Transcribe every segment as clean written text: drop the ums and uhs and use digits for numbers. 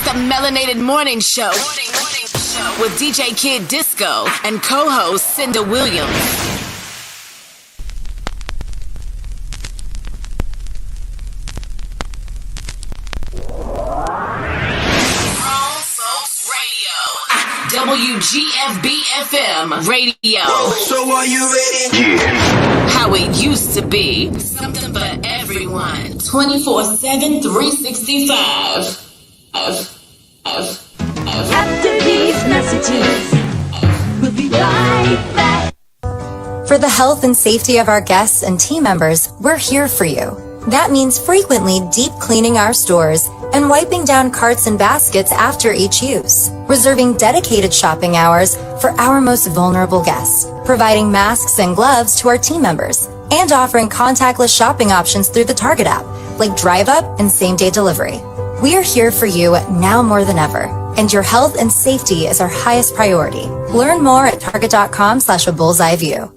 The Melanated Morning Show with DJ Kid Disco and co-host Cinda Williams. WGFB-FM radio. So are you ready? Yeah. How it used to be. Something for everyone. 24/7, 365. After these messages, we'll be right back. For the health and safety of our guests and team members, we're here for you. That means frequently deep cleaning our stores and wiping down carts and baskets after each use, reserving dedicated shopping hours for our most vulnerable guests, providing masks and gloves to our team members, and offering contactless shopping options through the Target app, like Drive Up and same-day delivery. We are here for you now more than ever, and your health and safety is our highest priority. Learn more at target.com/a bullseye view.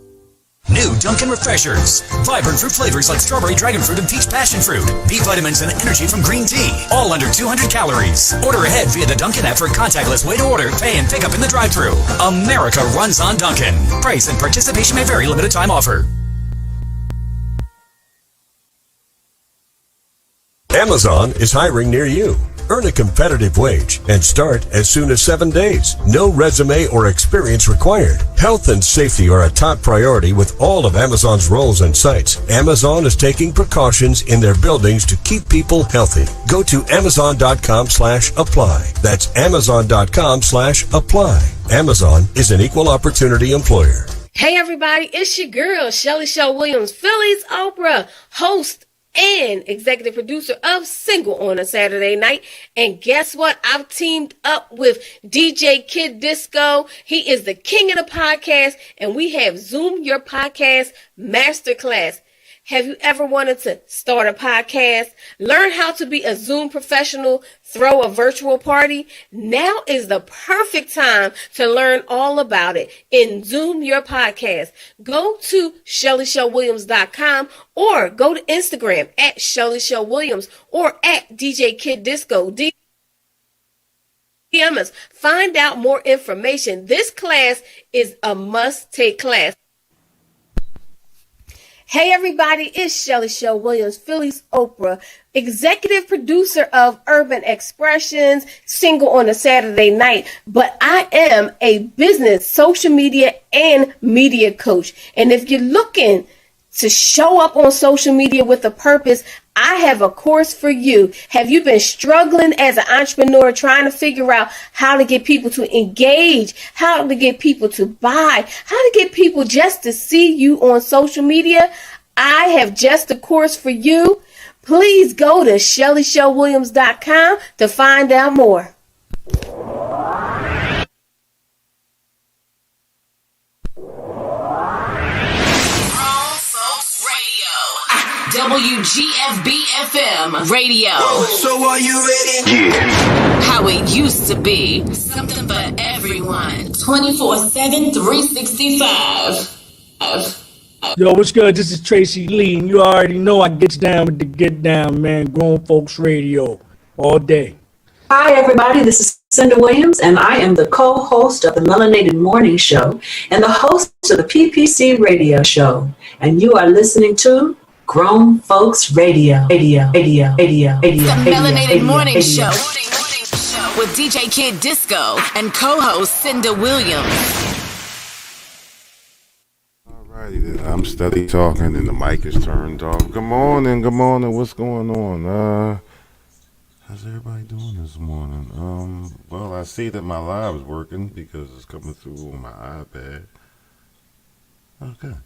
New Dunkin' Refreshers. Vibrant fruit flavors like strawberry, dragon fruit, and peach passion fruit. B vitamins and energy from green tea. All under 200 calories. Order ahead via the Dunkin' app for a contactless way to order, pay, and pick up in the drive-thru. America runs on Dunkin'. Price and participation may vary. Limited time offer. Amazon is hiring near you. Earn a competitive wage and start as soon as 7 days. No resume or experience required. Health and safety are a top priority with all of Amazon's roles and sites. Amazon is taking precautions in their buildings to keep people healthy. Go to amazon.com/apply. That's amazon.com/apply. Amazon is an equal opportunity employer. Hey everybody, it's your girl, Shelly Show Williams, Philly's Oprah, host and executive producer of Single on a Saturday Night. And guess what? I've teamed up with DJ Kid Disco. He is the king of the podcast, and we have Zoom Your Podcast Masterclass. Have you ever wanted to start a podcast, learn how to be a Zoom professional, throw a virtual party? Now is the perfect time to learn all about it in Zoom Your Podcast. Go to ShellyShowWilliams.com or go to Instagram at Shelly Show Williams or at DJ Kid Disco. DM us. Find out more information. This class is a must-take class. Hey everybody, it's Shelly Show Williams, Philly's Oprah, executive producer of Urban Expressions, Single on a Saturday Night. But I am a business, social media, and media coach. And if you're looking to show up on social media with a purpose, I have a course for you. Have you been struggling as an entrepreneur trying to figure out how to get people to engage, how to get people to buy, how to get people just to see you on social media? I have just a course for you. Please go to ShellyShowWilliams.com to find out more. WGFB-FM radio. So are you ready? Yeah. How it used to be. Something for everyone. 24/7, 365. Yo, what's good? This is Tracy Lee, and you already know I gets down with the get down, man. Grown Folks Radio all day. Hi, everybody. This is Cinda Williams, and I am the co-host of the Melanated Morning Show and the host of the PPC Radio Show. And you are listening to Grown Folks Radio. The Melanated Morning Show with DJ Kid Disco and co-host Cinda Williams. Alrighty then. I'm steady talking and the mic is turned off. Good morning. What's going on? How's everybody doing this morning? Well, I see that my live is working because it's coming through on my iPad. Okay.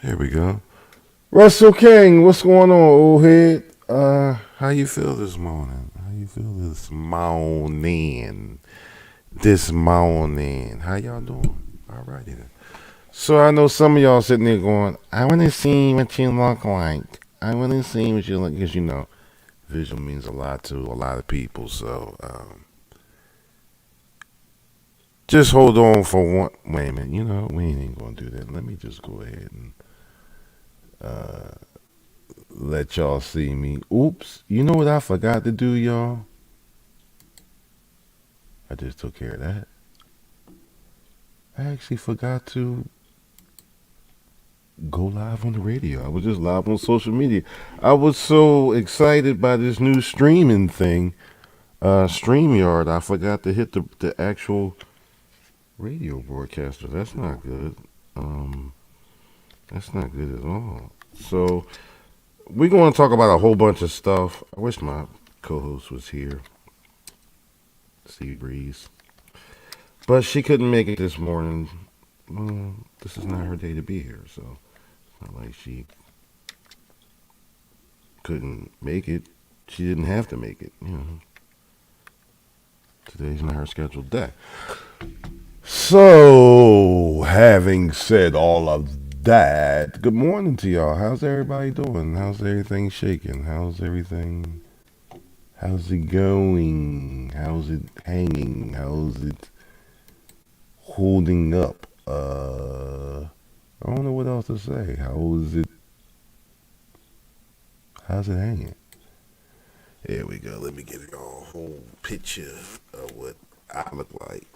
Here we go. Russell King, what's going on, old head? How you feel this morning? How you feel this morning? How y'all doing? Alrighty then. So I know some of y'all sitting there going, I want to see what you look like. I want to see what you look, because you know, visual means a lot to a lot of people. So just hold on for one. Wait a minute, you know, we ain't going to do that. Let me just go ahead and let y'all see me. Oops, you know what I forgot to do, y'all? I just took care of that. I actually forgot to go live on the radio. I was just live on social media. I was so excited by this new streaming thing, StreamYard. I forgot to hit the actual radio broadcaster. That's not good. That's not good at all. So we're going to talk about a whole bunch of stuff. I wish my co-host was here, Sea Breeze, but she couldn't make it this morning. This is not her day to be here, so it's not like she couldn't make it. She didn't have to make it, you know. Today's not her scheduled day. So, having said all of that, good morning to y'all. How's everybody doing? How's everything shaking? How's it going? How's it hanging? How's it holding up? I don't know what else to say. How's it hanging? There we go. Let me get a whole picture of what I look like.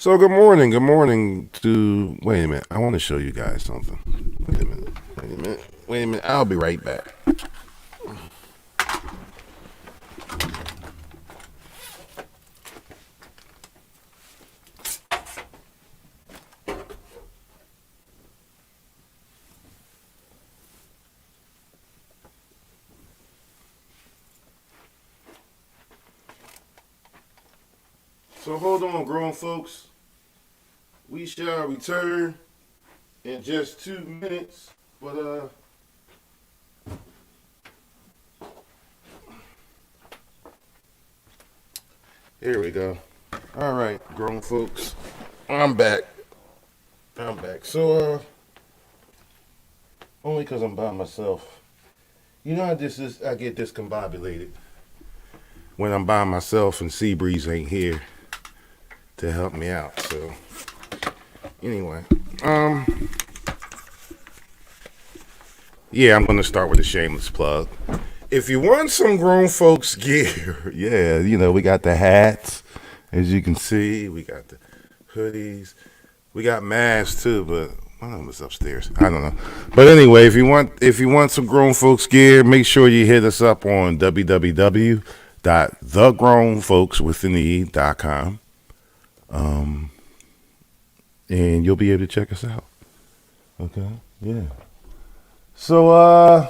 So good morning to, wait a minute, I want to show you guys something. Wait a minute, I'll be right back. So hold on, grown folks. We shall return in just 2 minutes, but here we go. All right, grown folks, I'm back. So only because I'm by myself. You know, I get discombobulated when I'm by myself and Seabreeze ain't here to help me out. So anyway, yeah, I'm gonna start with a shameless plug. If you want some grown folks gear, yeah, you know, we got the hats, as you can see, we got the hoodies, we got masks too, but one of them is upstairs. I don't know. But anyway, if you want some grown folks gear, make sure you hit us up on www.thegrownfolkswithin.com. And you'll be able to check us out. Okay? Yeah. So,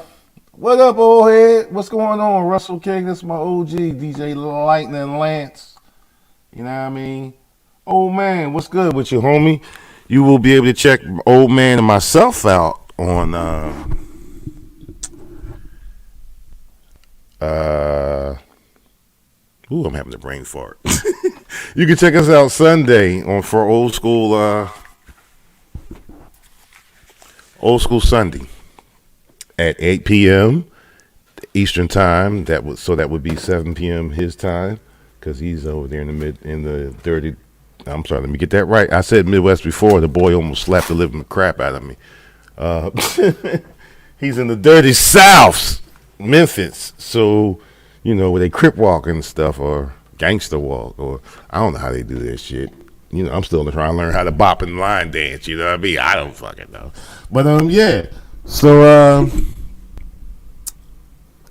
what up, old head? What's going on? Russell King, this is my OG, DJ Lightning Lance. You know what I mean? Old man, what's good with you, homie? You will be able to check old man and myself out on, ooh, I'm having a brain fart. You can check us out Sunday for old school Sunday at 8 p.m. Eastern time. That would be 7 p.m. his time, because he's over there in the dirty. I'm sorry, let me get that right. I said Midwest before. The boy almost slapped the living crap out of me. He's in the dirty South, Memphis. So, you know, where they crip walk and stuff, or gangster walk, or I don't know how they do that shit. You know, I'm still trying to learn how to bop and line dance. You know what I mean? I don't fucking know. But yeah. So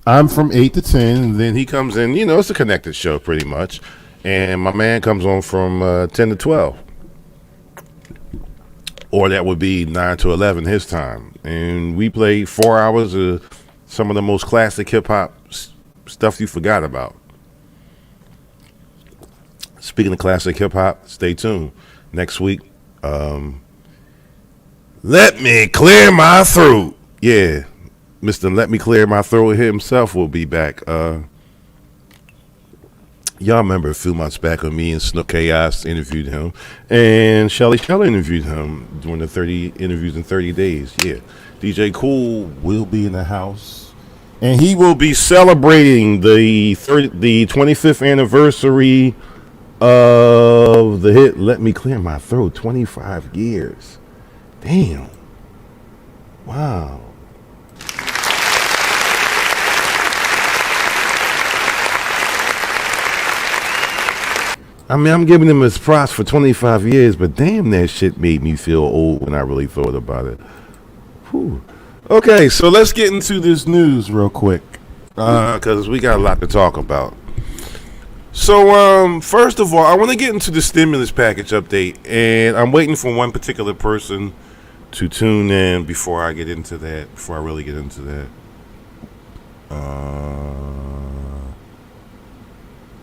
I'm from 8 to 10, and then he comes in. You know, it's a connected show pretty much. And my man comes on from 10 to 12. Or that would be 9 to 11 his time. And we play 4 hours of some of the most classic hip-hop stuff you forgot about. Speaking of classic hip-hop, stay tuned. Next week, Let Me Clear My Throat. Yeah, Mr. Let Me Clear My Throat himself will be back. Y'all remember a few months back when me and Snook Chaos interviewed him, and Shelly interviewed him during the 30 interviews in 30 days. Yeah, DJ Cool will be in the house, and he will be celebrating the 25th anniversary of the hit Let Me Clear My Throat. 25 years. Damn. Wow. I mean, I'm giving him his props for 25 years, but damn, that shit made me feel old when I really thought about it. Whew. Okay, so let's get into this news real quick, because we got a lot to talk about. So, first of all, I want to get into the stimulus package update, and I'm waiting for one particular person to tune in before I get into that, before I really get into that.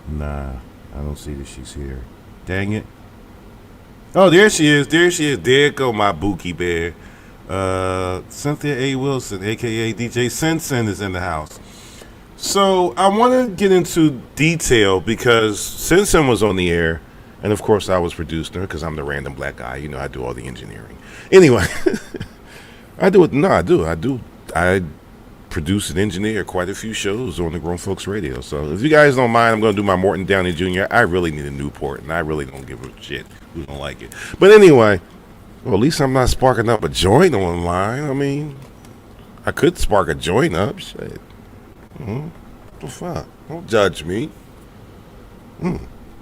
Nah, I don't see that she's here. Dang it. Oh, there she is. There go my Bookie Bear. Cynthia A. Wilson, a.k.a. DJ Sensen, is in the house. So I want to get into detail because Sensen was on the air, and of course I was producing her because I'm the random black guy. You know, I do all the engineering. Anyway, I do it. No, I do. I produce and engineer quite a few shows on the Grown Folks Radio. So if you guys don't mind, I'm going to do my Morton Downey Jr. I really need a Newport, and I really don't give a shit who don't like it. But anyway, well, at least I'm not sparking up a joint online. I mean, I could spark a joint up. Shit. What the fuck? Don't judge me. You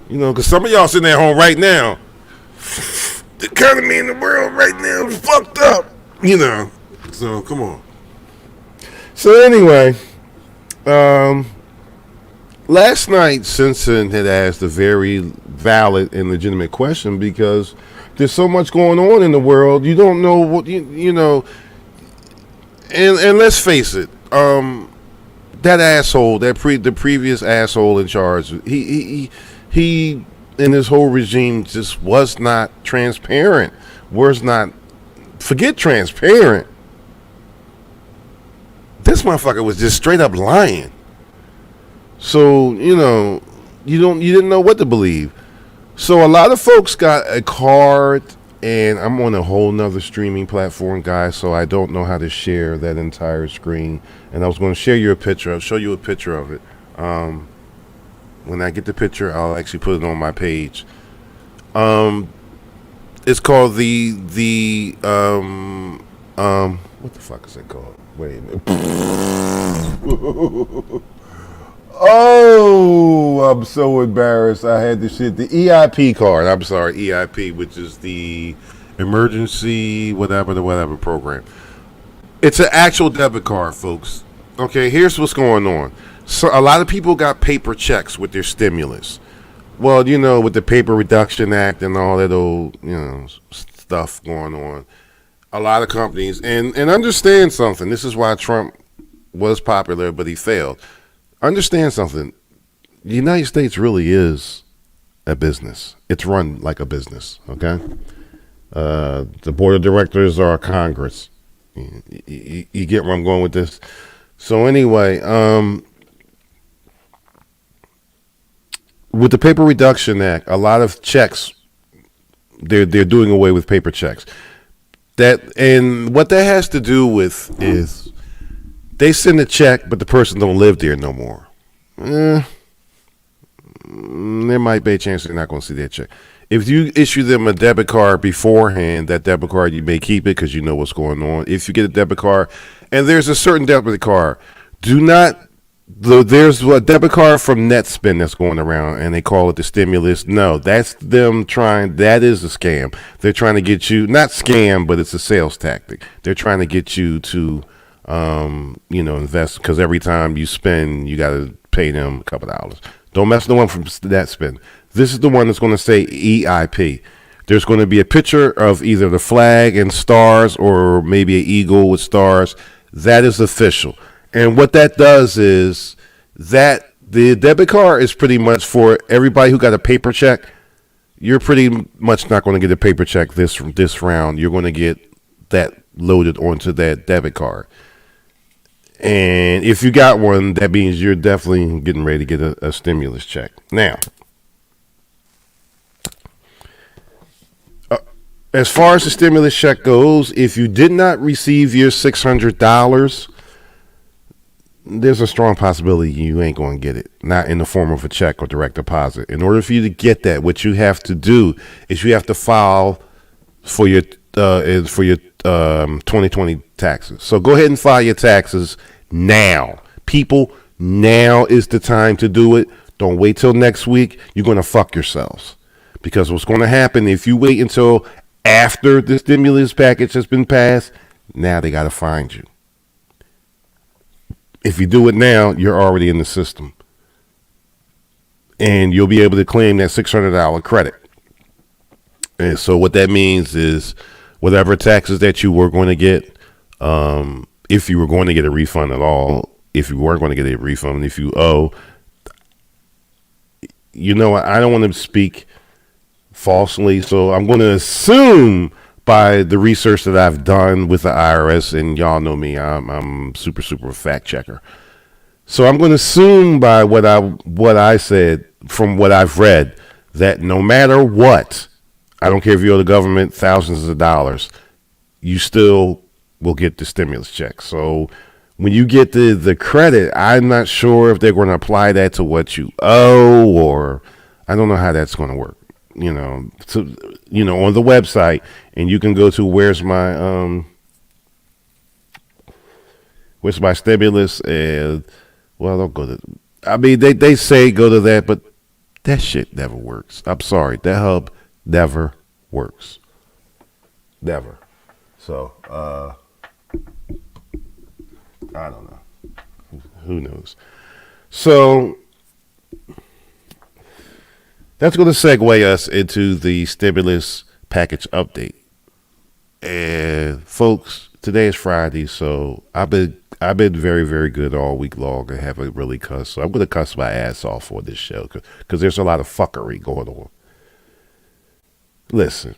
know, because some of y'all sitting at home right now, the economy in the world right now is fucked up. You know. So, come on. So, anyway, last night, Simpson had asked a very valid and legitimate question because there's so much going on in the world. You don't know what, you know. And let's face it, that asshole, the previous asshole in charge, he and his whole regime just was not transparent. Forget transparent. This motherfucker was just straight up lying. So, you know, you didn't know what to believe. So a lot of folks got a card, and I'm on a whole nother streaming platform, guys, so I don't know how to share that entire screen. And I was going to show you a picture of it. When I get the picture, I'll actually put it on my page. It's called the what the fuck is it called? Wait a minute. Oh, I'm so embarrassed. I had this shit. The EIP card. I'm sorry, EIP, which is the emergency whatever program. It's an actual debit card, folks. Okay, here's what's going on. So a lot of people got paper checks with their stimulus. Well, you know, with the Paper Reduction Act and all that old, you know, stuff going on. A lot of companies, and understand something. This is why Trump was popular, but he failed. Understand something. The United States really is a business. It's run like a business, okay? The board of directors are Congress. You get where I'm going with this? So anyway, with the Paper Reduction Act, a lot of checks, they're doing away with paper checks. And what that has to do with is they send a check, but the person don't live there no more. There might be a chance they're not going to see that check. If you issue them a debit card beforehand, that debit card, you may keep it because you know what's going on. If you get a debit card, and there's a certain debit card, there's a debit card from NetSpend that's going around, and they call it the stimulus. No, that's them that is a scam. They're trying to get you, not scam, but it's a sales tactic. They're trying to get you to, invest, because every time you spend, you got to pay them a couple dollars. Don't mess with the one from NetSpend. This is the one that's going to say EIP. There's going to be a picture of either the flag and stars or maybe an eagle with stars. That is official. And what that does is that the debit card is pretty much for everybody who got a paper check. You're pretty much not going to get a paper check this round. You're going to get that loaded onto that debit card. And if you got one, that means you're definitely getting ready to get a stimulus check. Now, as far as the stimulus check goes, if you did not receive your $600, there's a strong possibility you ain't going to get it, not in the form of a check or direct deposit. In order for you to get that, what you have to do is you have to file for your 2020 taxes. So go ahead and file your taxes now. People, now is the time to do it. Don't wait till next week. You're going to fuck yourselves. Because what's going to happen if you wait until after the stimulus package has been passed, now they got to find you. If you do it now, you're already in the system. And you'll be able to claim that $600 credit. And so what that means is whatever taxes that you were going to get, if you were going to get a refund at all, if you weren't going to get a refund, if you owe, I don't want to speak falsely, so I'm going to assume by the research that I've done with the IRS, and y'all know me, I'm super fact checker. So I'm going to assume by what I said from what I've read that no matter what, I don't care if you owe the government thousands of dollars, you still will get the stimulus check. So when you get the credit, I'm not sure if they're going to apply that to what you owe, or I don't know how that's going to work. On the website, and you can go to where's my stimulus, and don't go to. I mean, they say go to that, but that shit never works. I'm sorry, that hub never works. Never. So I don't know. Who knows? So that's going to segue us into the stimulus package update. And folks, today is Friday, so I've been very, very good all week long and haven't really cussed. So I'm going to cuss my ass off for this show because there's a lot of fuckery going on. Listen,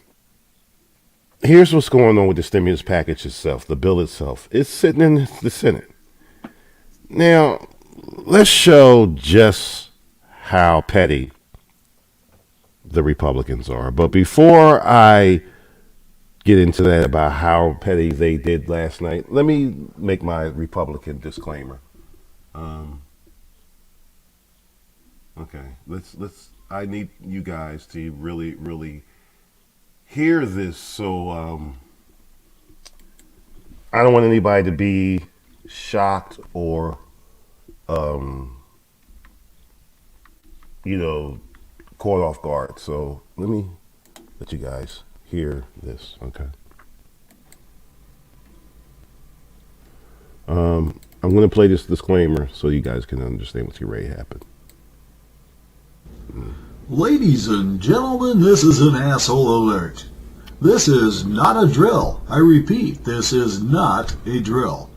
here's what's going on with the stimulus package itself, the bill itself. It's sitting in the Senate. Now, let's show just how petty the Republicans are. But before I get into that about how petty they did last night, let me make my Republican disclaimer. Okay, let's. I need you guys to really, really hear this. So I don't want anybody to be shocked or, caught off guard. So let me let you guys hear this, okay? I'm going to play this disclaimer so you guys can understand what's ready to happen. Ladies and gentlemen, this is an asshole alert. This is not a drill. I repeat, this is not a drill.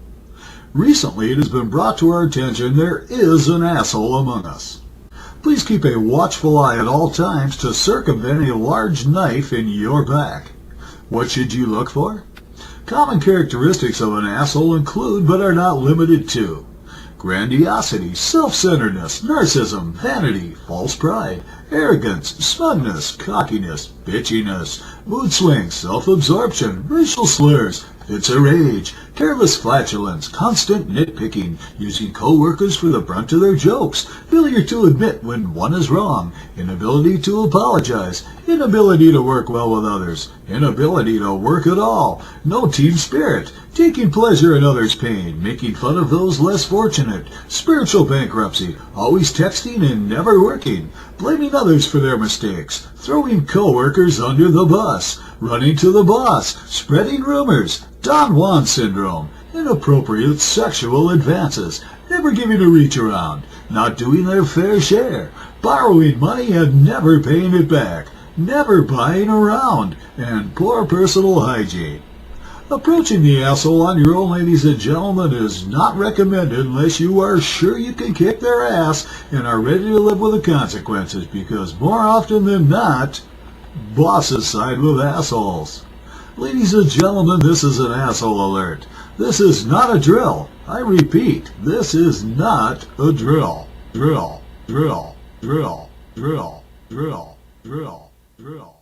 Recently, it has been brought to our attention there is an asshole among us. Please keep a watchful eye at all times to circumvent a large knife in your back. What should you look for? Common characteristics of an asshole include, but are not limited to, grandiosity, self-centeredness, narcissism, vanity, false pride, arrogance, smugness, cockiness, bitchiness, mood swings, self-absorption, racial slurs, fits of rage, careless flatulence, constant nitpicking, using co-workers for the brunt of their jokes, failure to admit when one is wrong, inability to apologize, inability to work well with others, inability to work at all, no team spirit, taking pleasure in others' pain, making fun of those less fortunate, spiritual bankruptcy, always texting and never working, blaming others for their mistakes, throwing co-workers under the bus, running to the boss, spreading rumors, Don Juan syndrome, inappropriate sexual advances, never giving a reach around, not doing their fair share, borrowing money and never paying it back, never buying around, and poor personal hygiene. Approaching the asshole on your own, ladies and gentlemen, is not recommended unless you are sure you can kick their ass and are ready to live with the consequences, because more often than not, bosses side with assholes. Ladies and gentlemen, this is an asshole alert. This is not a drill. I repeat, this is not a drill. Drill, drill, drill, drill, drill, drill, drill.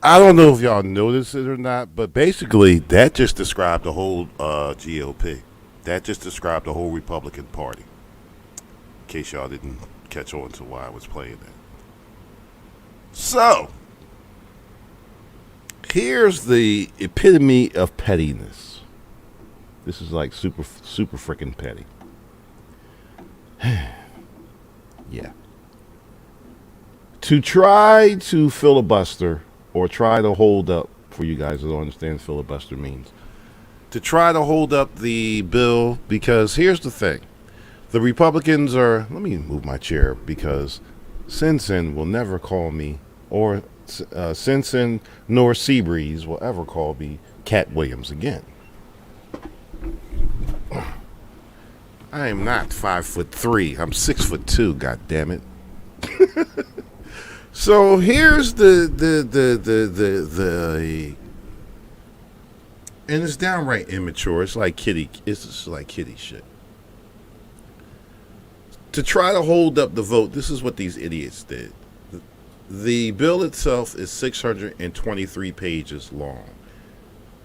I don't know if y'all noticed it or not, but basically that just described the whole GOP. That just described the whole Republican Party. In case y'all didn't catch on to why I was playing that. So, here's the epitome of pettiness. This is like super freaking petty. Yeah. To try to filibuster or try to hold up, for you guys that don't understand filibuster means, to try to hold up the bill, because here's the thing. The Republicans are, let me move my chair because Simpson will never call me, or Simpson nor Seabreeze will ever call me Cat Williams again. I am not 5'3". I'm 6'2". God damn it. So here's the and it's downright immature. It's like kitty. It's just like kitty shit. To try to hold up the vote, this is what these idiots did. The bill itself is 623 pages long.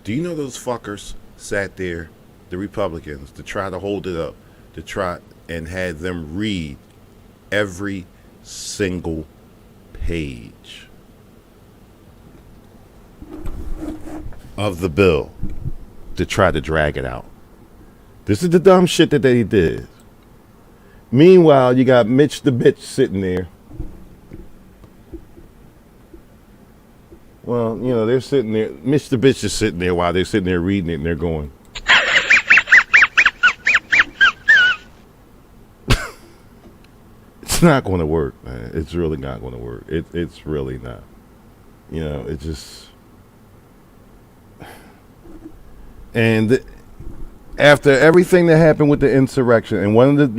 Do you know those fuckers sat there, the Republicans, to try to hold it up, to try and had them read every single page of the bill to try to drag it out? This is the dumb shit that they did. Meanwhile, you got Mitch the bitch sitting there. Well, you know, they're sitting there. Mitch the bitch is sitting there while they're sitting there reading it, and they're going, it's not going to work, man. It's really not going to work. It's really not. You know, it just... And after everything that happened with the insurrection, and one of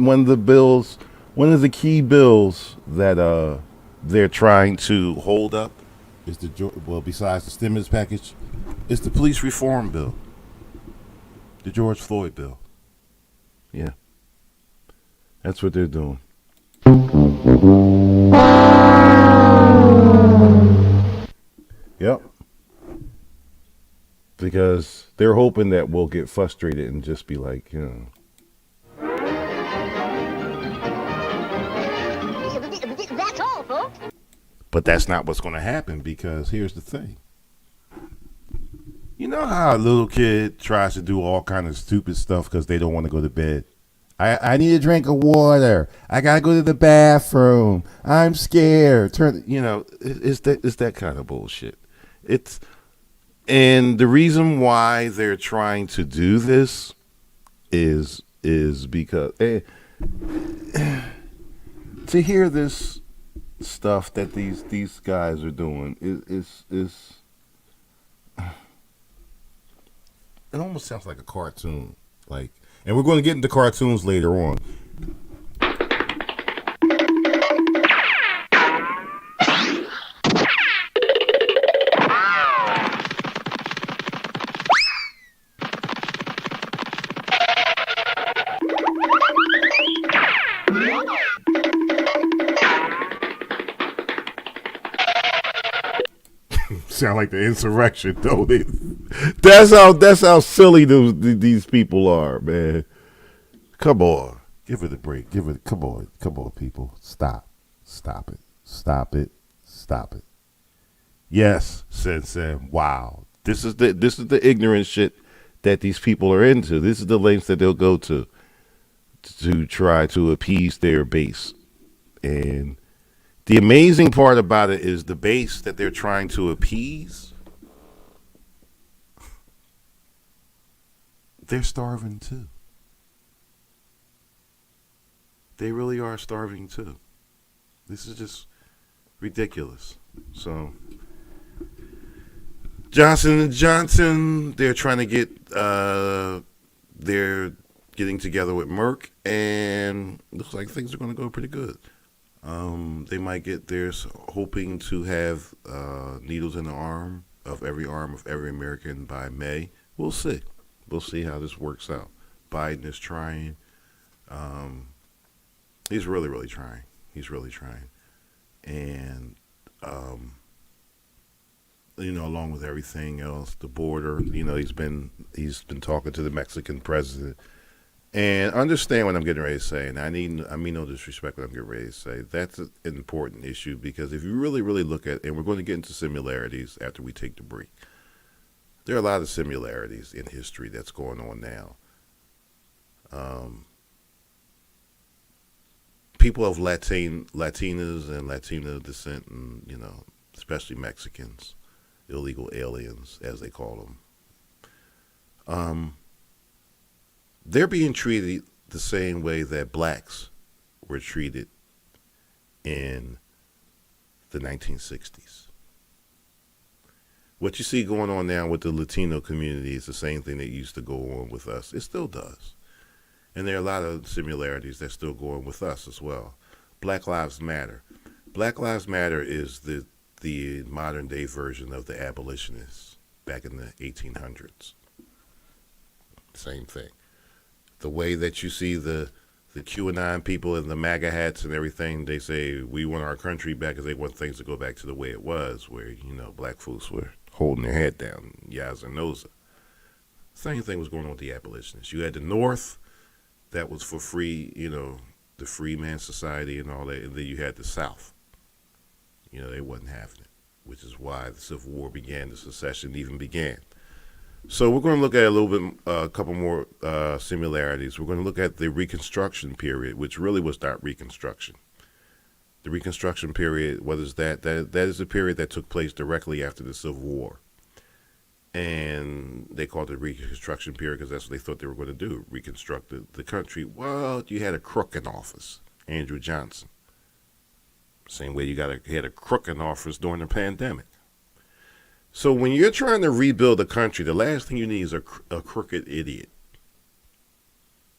the key bills that they're trying to hold up is besides the stimulus package, is the police reform bill, the George Floyd bill. Yeah, that's what they're doing. Yep. Because they're hoping that we'll get frustrated and just be like, you know. That's all, folks. But that's not what's going to happen, because here's the thing. You know how a little kid tries to do all kind of stupid stuff because they don't want to go to bed? I need a drink of water. I got to go to the bathroom. I'm scared. It's that kind of bullshit. And the reason why they're trying to do this is because to hear this stuff that these guys are doing is it almost sounds like a cartoon. Like, and we're going to get into cartoons later on. Sound like the insurrection, though. That's how silly these people are, man. Come on, give it a break. Come on, people. Stop it. Yes, said Sam. Wow, this is the ignorant shit that these people are into. This is the lengths that they'll go to try to appease their base. And the amazing part about it is the base that they're trying to appease, they're starving too. They really are starving too. This is just ridiculous. So, Johnson & Johnson, they're trying to get, they're getting together with Merck, and looks like things are going to go pretty good. They might get theirs, hoping to have needles in the arm of every American by May. We'll see. We'll see how this works out. Biden is trying. He's really trying. And, along with everything else, the border, he's been talking to the Mexican president. And understand what I'm getting ready to say, and I mean no disrespect what I'm getting ready to say. That's an important issue, because if you really look at, and we're going to get into similarities after we take the break. There are a lot of similarities in history that's going on now. Um, People of Latinas and Latino descent, and especially Mexicans, illegal aliens, as they call them. They're being treated the same way that blacks were treated in the 1960s. What you see going on now with the Latino community is the same thing that used to go on with us. It still does. And there are a lot of similarities that still go on with us as well. Black Lives Matter. Black Lives Matter is the modern day version of the abolitionists back in the 1800s. Same thing. The way that you see the QAnon people and the MAGA hats and everything, they say we want our country back because they want things to go back to the way it was, where, black folks were holding their head down, yas and nosa. Same thing was going on with the abolitionists. You had the North, that was for free, the free man society and all that, and then you had the South. They wasn't having it, which is why the Civil War began, the secession even began. So we're going to look at a couple more similarities. We're going to look at the Reconstruction period, which really was not Reconstruction. The Reconstruction period, what is that? That is a period that took place directly after the Civil War. And they called it the Reconstruction period because that's what they thought they were going to do, reconstruct the country. Well, you had a crook in office, Andrew Johnson. Same way you had a crook in office during the pandemic. So when you're trying to rebuild a country, the last thing you need is a crooked idiot.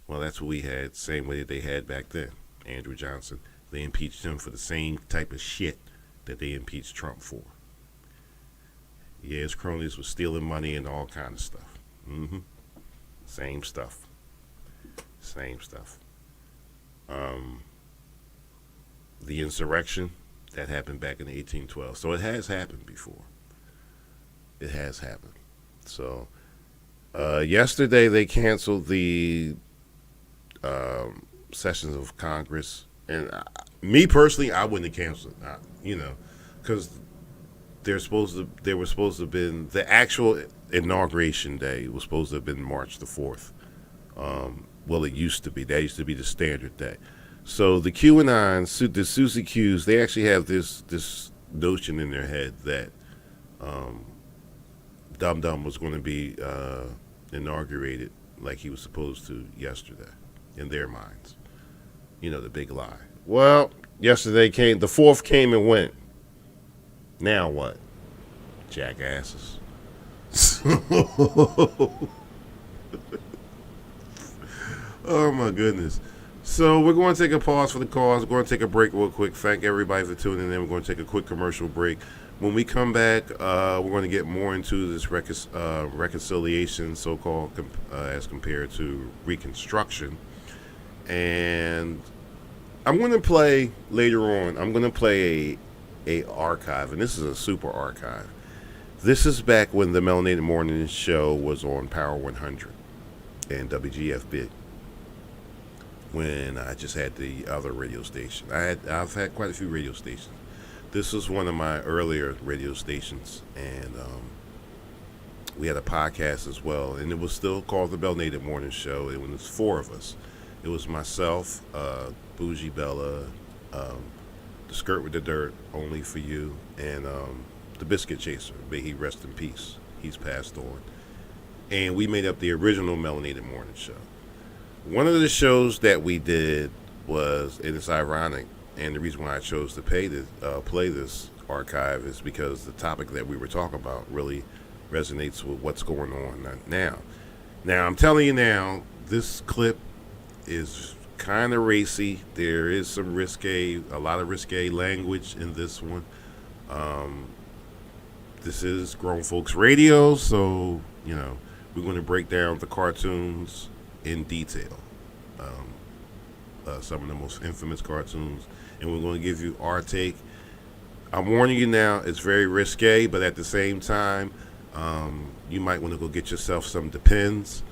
Well, that's what we had, same way that they had back then. Andrew Johnson, they impeached him for the same type of shit that they impeached Trump for. Yeah, his cronies were stealing money and all kind of stuff. Same stuff. The insurrection, that happened back in 1812. So it has happened before. It has happened. So yesterday they canceled the sessions of Congress. And me personally, I wouldn't have canceled it, because they were supposed to have been, the actual inauguration day was supposed to have been March the 4th. Well, it used to be. That used to be the standard day. So the QAnon, the Susie Qs, they actually have this notion in their head that Dum Dum was going to be inaugurated like he was supposed to yesterday, in their minds. The big lie. Well, yesterday the 4th came and went. Now what? Jackasses. Oh my goodness. So we're going to take a pause for the cause. We're going to take a break real quick. Thank everybody for tuning in. We're going to take a quick commercial break. When we come back, we're going to get more into this reconciliation, so-called, as compared to Reconstruction. And I'm going to play later on. I'm going to play a archive, and this is a super archive. This is back when the Melanated Morning show was on Power 100 and WGFB. When I just had the other radio station. I've had quite a few radio stations. This was one of my earlier radio stations, and we had a podcast as well, and it was still called the Melanated Morning Show. It was 4 of us. It was myself, Bougie Bella, the Skirt with the Dirt, Only for You, and the Biscuit Chaser. May he rest in peace. He's passed on. And we made up the original Melanated Morning Show. One of the shows that we did was, and it's ironic, and the reason why I chose to play this archive is because the topic that we were talking about really resonates with what's going on now. Now, I'm telling you now, this clip is kind of racy. There is a lot of risque language in this one. This is Grown Folks Radio, so, we're going to break down the cartoons in detail. Some of the most infamous cartoons, and we're going to give you our take. I'm warning you now, it's very risque, but at the same time, you might want to go get yourself some Depends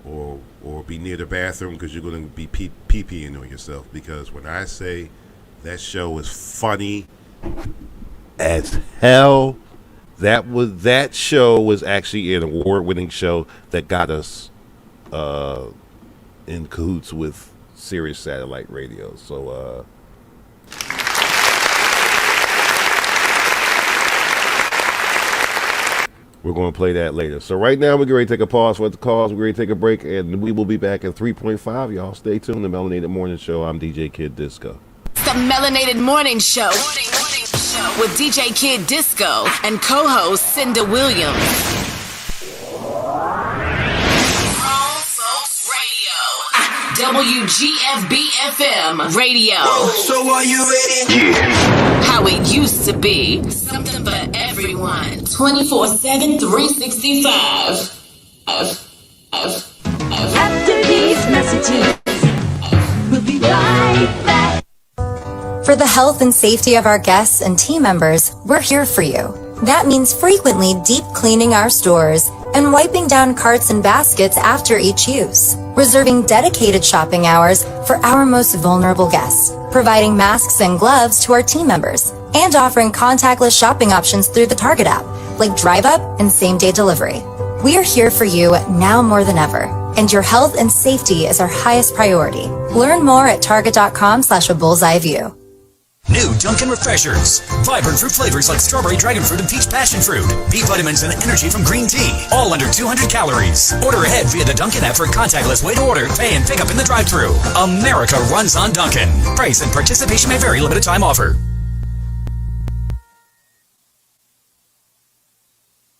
or be near the bathroom, because you're going to be pee-peeing on yourself, because when I say that show is funny as hell, that show was actually an award-winning show that got us in cahoots with Sirius Satellite Radio. So we're going to play that later. So right now we're going to take a pause for the calls. We're going to take a break, and we will be back at 3.5. Y'all stay tuned. The Melanated Morning Show. I'm DJ Kid Disco. It's the Melanated Morning Show. Morning Show with DJ Kid Disco and co-host Cinda Williams. WGFB-FM radio. So are you ready? Yeah. How it used to be. Something for everyone. 24/7, 365. After these messages, we'll be right back. For the health and safety of our guests and team members, we're here for you. That means frequently deep cleaning our stores and wiping down carts and baskets after each use, reserving dedicated shopping hours for our most vulnerable guests, providing masks and gloves to our team members, and offering contactless shopping options through the Target app, like Drive Up and same-day delivery. We are here for you now more than ever, and your health and safety is our highest priority. Learn more at target.com/a bullseye view. New Dunkin' Refreshers. Vibrant fruit flavors like strawberry, dragon fruit, and peach passion fruit. B vitamins and energy from green tea. All under 200 calories. Order ahead via the Dunkin' app for a contactless way to order, pay, and pick up in the drive-thru. America runs on Dunkin'. Price and participation may vary. Limited time offer.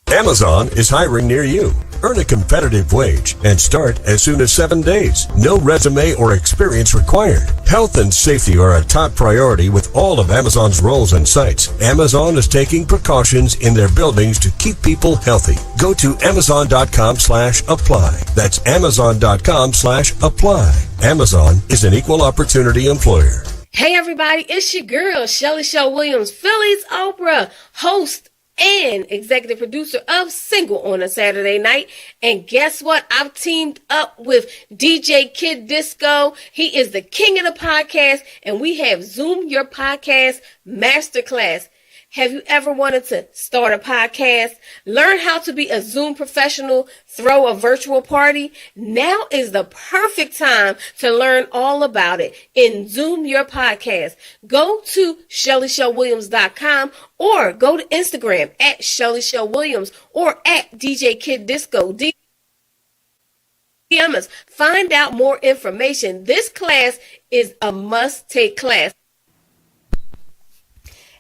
Amazon is hiring near you. Earn a competitive wage and start as soon as 7 days. No resume or experience required. Health and safety are a top priority with all of Amazon's roles and sites. Amazon is taking precautions in their buildings to keep people healthy. Go to Amazon.com/apply. That's Amazon.com/apply. Amazon is an equal opportunity employer. Hey everybody, it's your girl, Shelly Show Williams, Philly's Oprah, host and executive producer of Single on a Saturday Night. And guess what? I've teamed up with DJ Kid Disco. He is the king of the podcast, and we have Zoom Your Podcast Masterclass. Have you ever wanted to start a podcast, learn how to be a Zoom professional, throw a virtual party? Now is the perfect time to learn all about it in Zoom Your Podcast. Go to ShellyShowWilliams.com or go to Instagram at ShellyShowWilliams or at DJ Kid Disco. DM us. Find out more information. This class is a must-take class.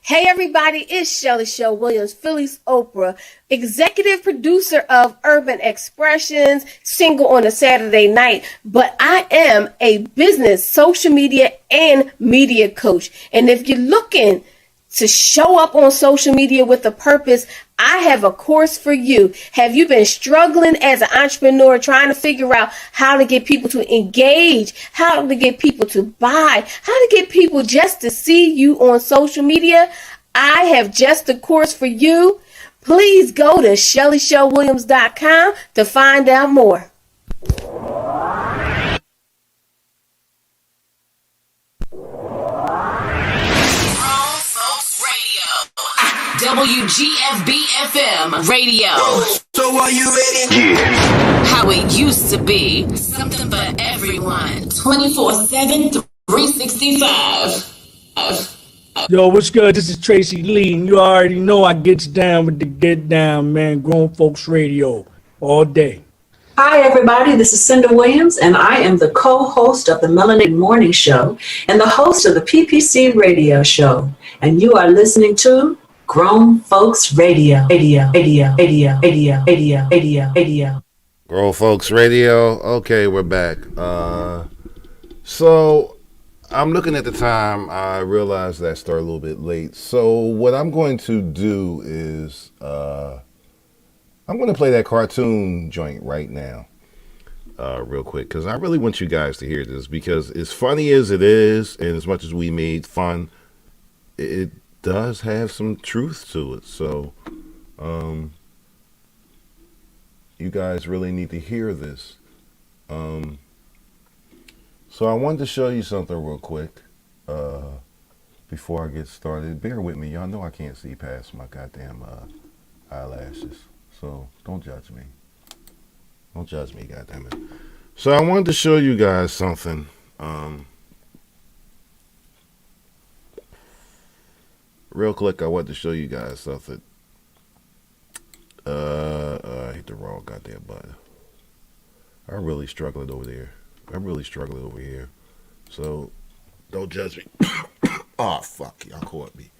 Hey everybody, it's Shelly Show Williams, Philly's Oprah, executive producer of Urban Expressions, Single on a Saturday Night, but I am a business, social media, and media coach. And if you're looking to show up on social media with a purpose, I have a course for you. Have you been struggling as an entrepreneur trying to figure out how to get people to engage, how to get people to buy, how to get people just to see you on social media? I have just the course for you. Please go to ShellyShowWilliams.com to find out more. WGFB-FM radio. So are you ready? Yeah. How it used to be. Something for everyone. 24/7, 365. Yo, what's good? This is Tracy Lee, and you already know I gets down with the get down, man. Grown Folks Radio all day. Hi, everybody. This is Cinda Williams, and I am the co-host of the Melanated Morning Show and the host of the PPC Radio Show. And you are listening to Grown Folks Radio. Grown Folks Radio. Okay, we're back. So I'm looking at the time. I realized that I started a little bit late. So what I'm going to do is I'm going to play that cartoon joint right now, real quick, because I really want you guys to hear this, because as funny as it is, and as much as we made fun, it does have some truth to it. So you guys really need to hear this. So I wanted to show you something real quick before I get started. Bear with me. Y'all know I can't see past my goddamn eyelashes. So don't judge me. Don't judge me, goddammit. So I wanted to show you guys something. Real quick, I wanted to show you guys something. I hit the wrong goddamn button. I'm really struggling over there. I'm really struggling over here. So don't judge me. Oh fuck, y'all caught me.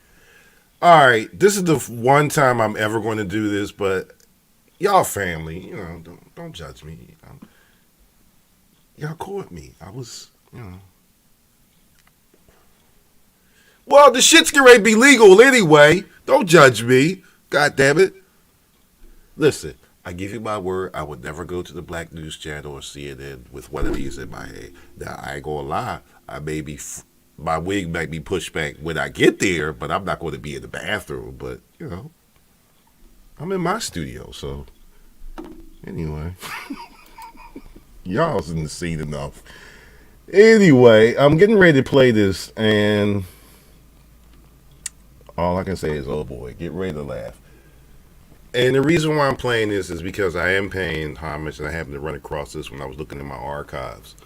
All right, this is the one time I'm ever going to do this, but y'all family, you know, don't judge me. Y'all caught me. I was, you know. Well, the shit's gonna be legal anyway. Don't judge me. God damn it. Listen, I give you my word, I would never go to the Black News Channel or CNN with one of these in my head. Now, I ain't gonna lie. My wig might be pushed back when I get there, but I'm not going to be in the bathroom. But, you know, I'm in my studio, so anyway. Y'all's in the scene enough. Anyway, I'm getting ready to play this, and all I can say is, oh boy, get ready to laugh. And the reason why I'm playing this is because I am paying homage, and I happened to run across this when I was looking in my archives.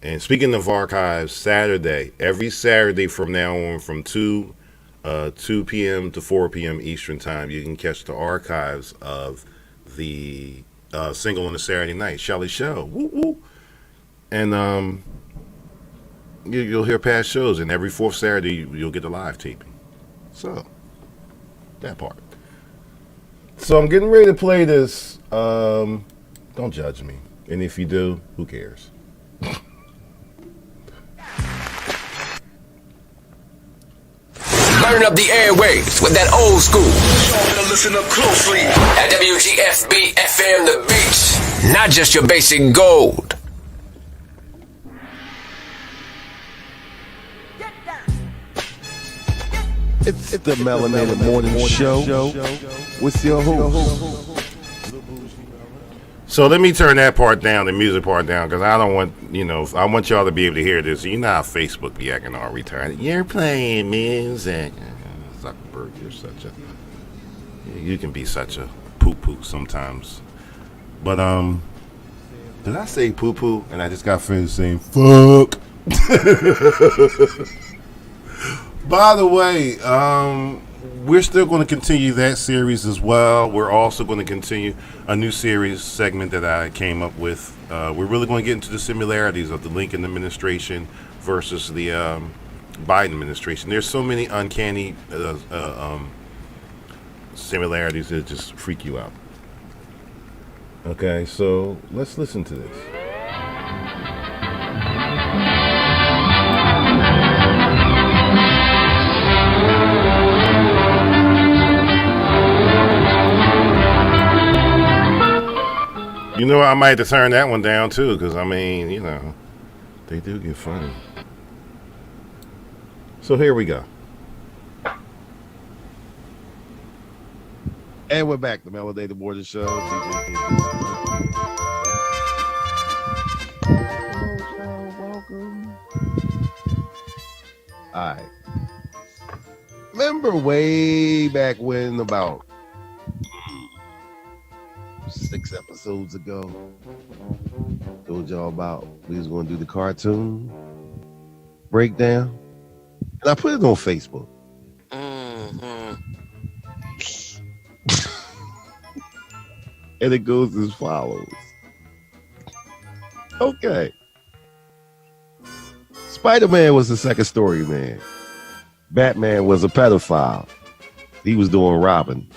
And speaking of archives, every Saturday from now on, from 2 p.m. to 4 p.m. Eastern Time, you can catch the archives of the Single on a Saturday Night, Shelly Show. Woo woo. And you'll hear past shows, and every fourth Saturday you'll get a live taping. So, that part. So I'm getting ready to play this. Don't judge me. And if you do, who cares? Burn up the airwaves with that old school. Y'all better listen up closely. At WGFB FM The Beach. Not just your basic gold. It's the Melanated Morning Show with your host. So let me turn that part down, the music part down, because I don't want, I want y'all to be able to hear this. You know how Facebook be acting all retarded. You're playing music. Zuckerberg, you can be such a poo-poo sometimes. But, did I say poo-poo? And I just got finished saying, fuck. By the way, we're still going to continue that series as well. We're also going to continue a new series segment that I came up with. We're really going to get into the similarities of the Lincoln administration versus the Biden administration. There's so many uncanny similarities that just freak you out. Okay, so let's listen to this. You know, I might have to turn that one down too, because they do get funny. So here we go. And we're back, the Melanated Morning Show. Welcome. All right. Remember way back when, about 6 episodes ago, told y'all about we was going to do the cartoon breakdown, and I put it on Facebook. And it goes as follows. Okay. Spider-Man was the second story man. Batman was a pedophile. He was doing robbing.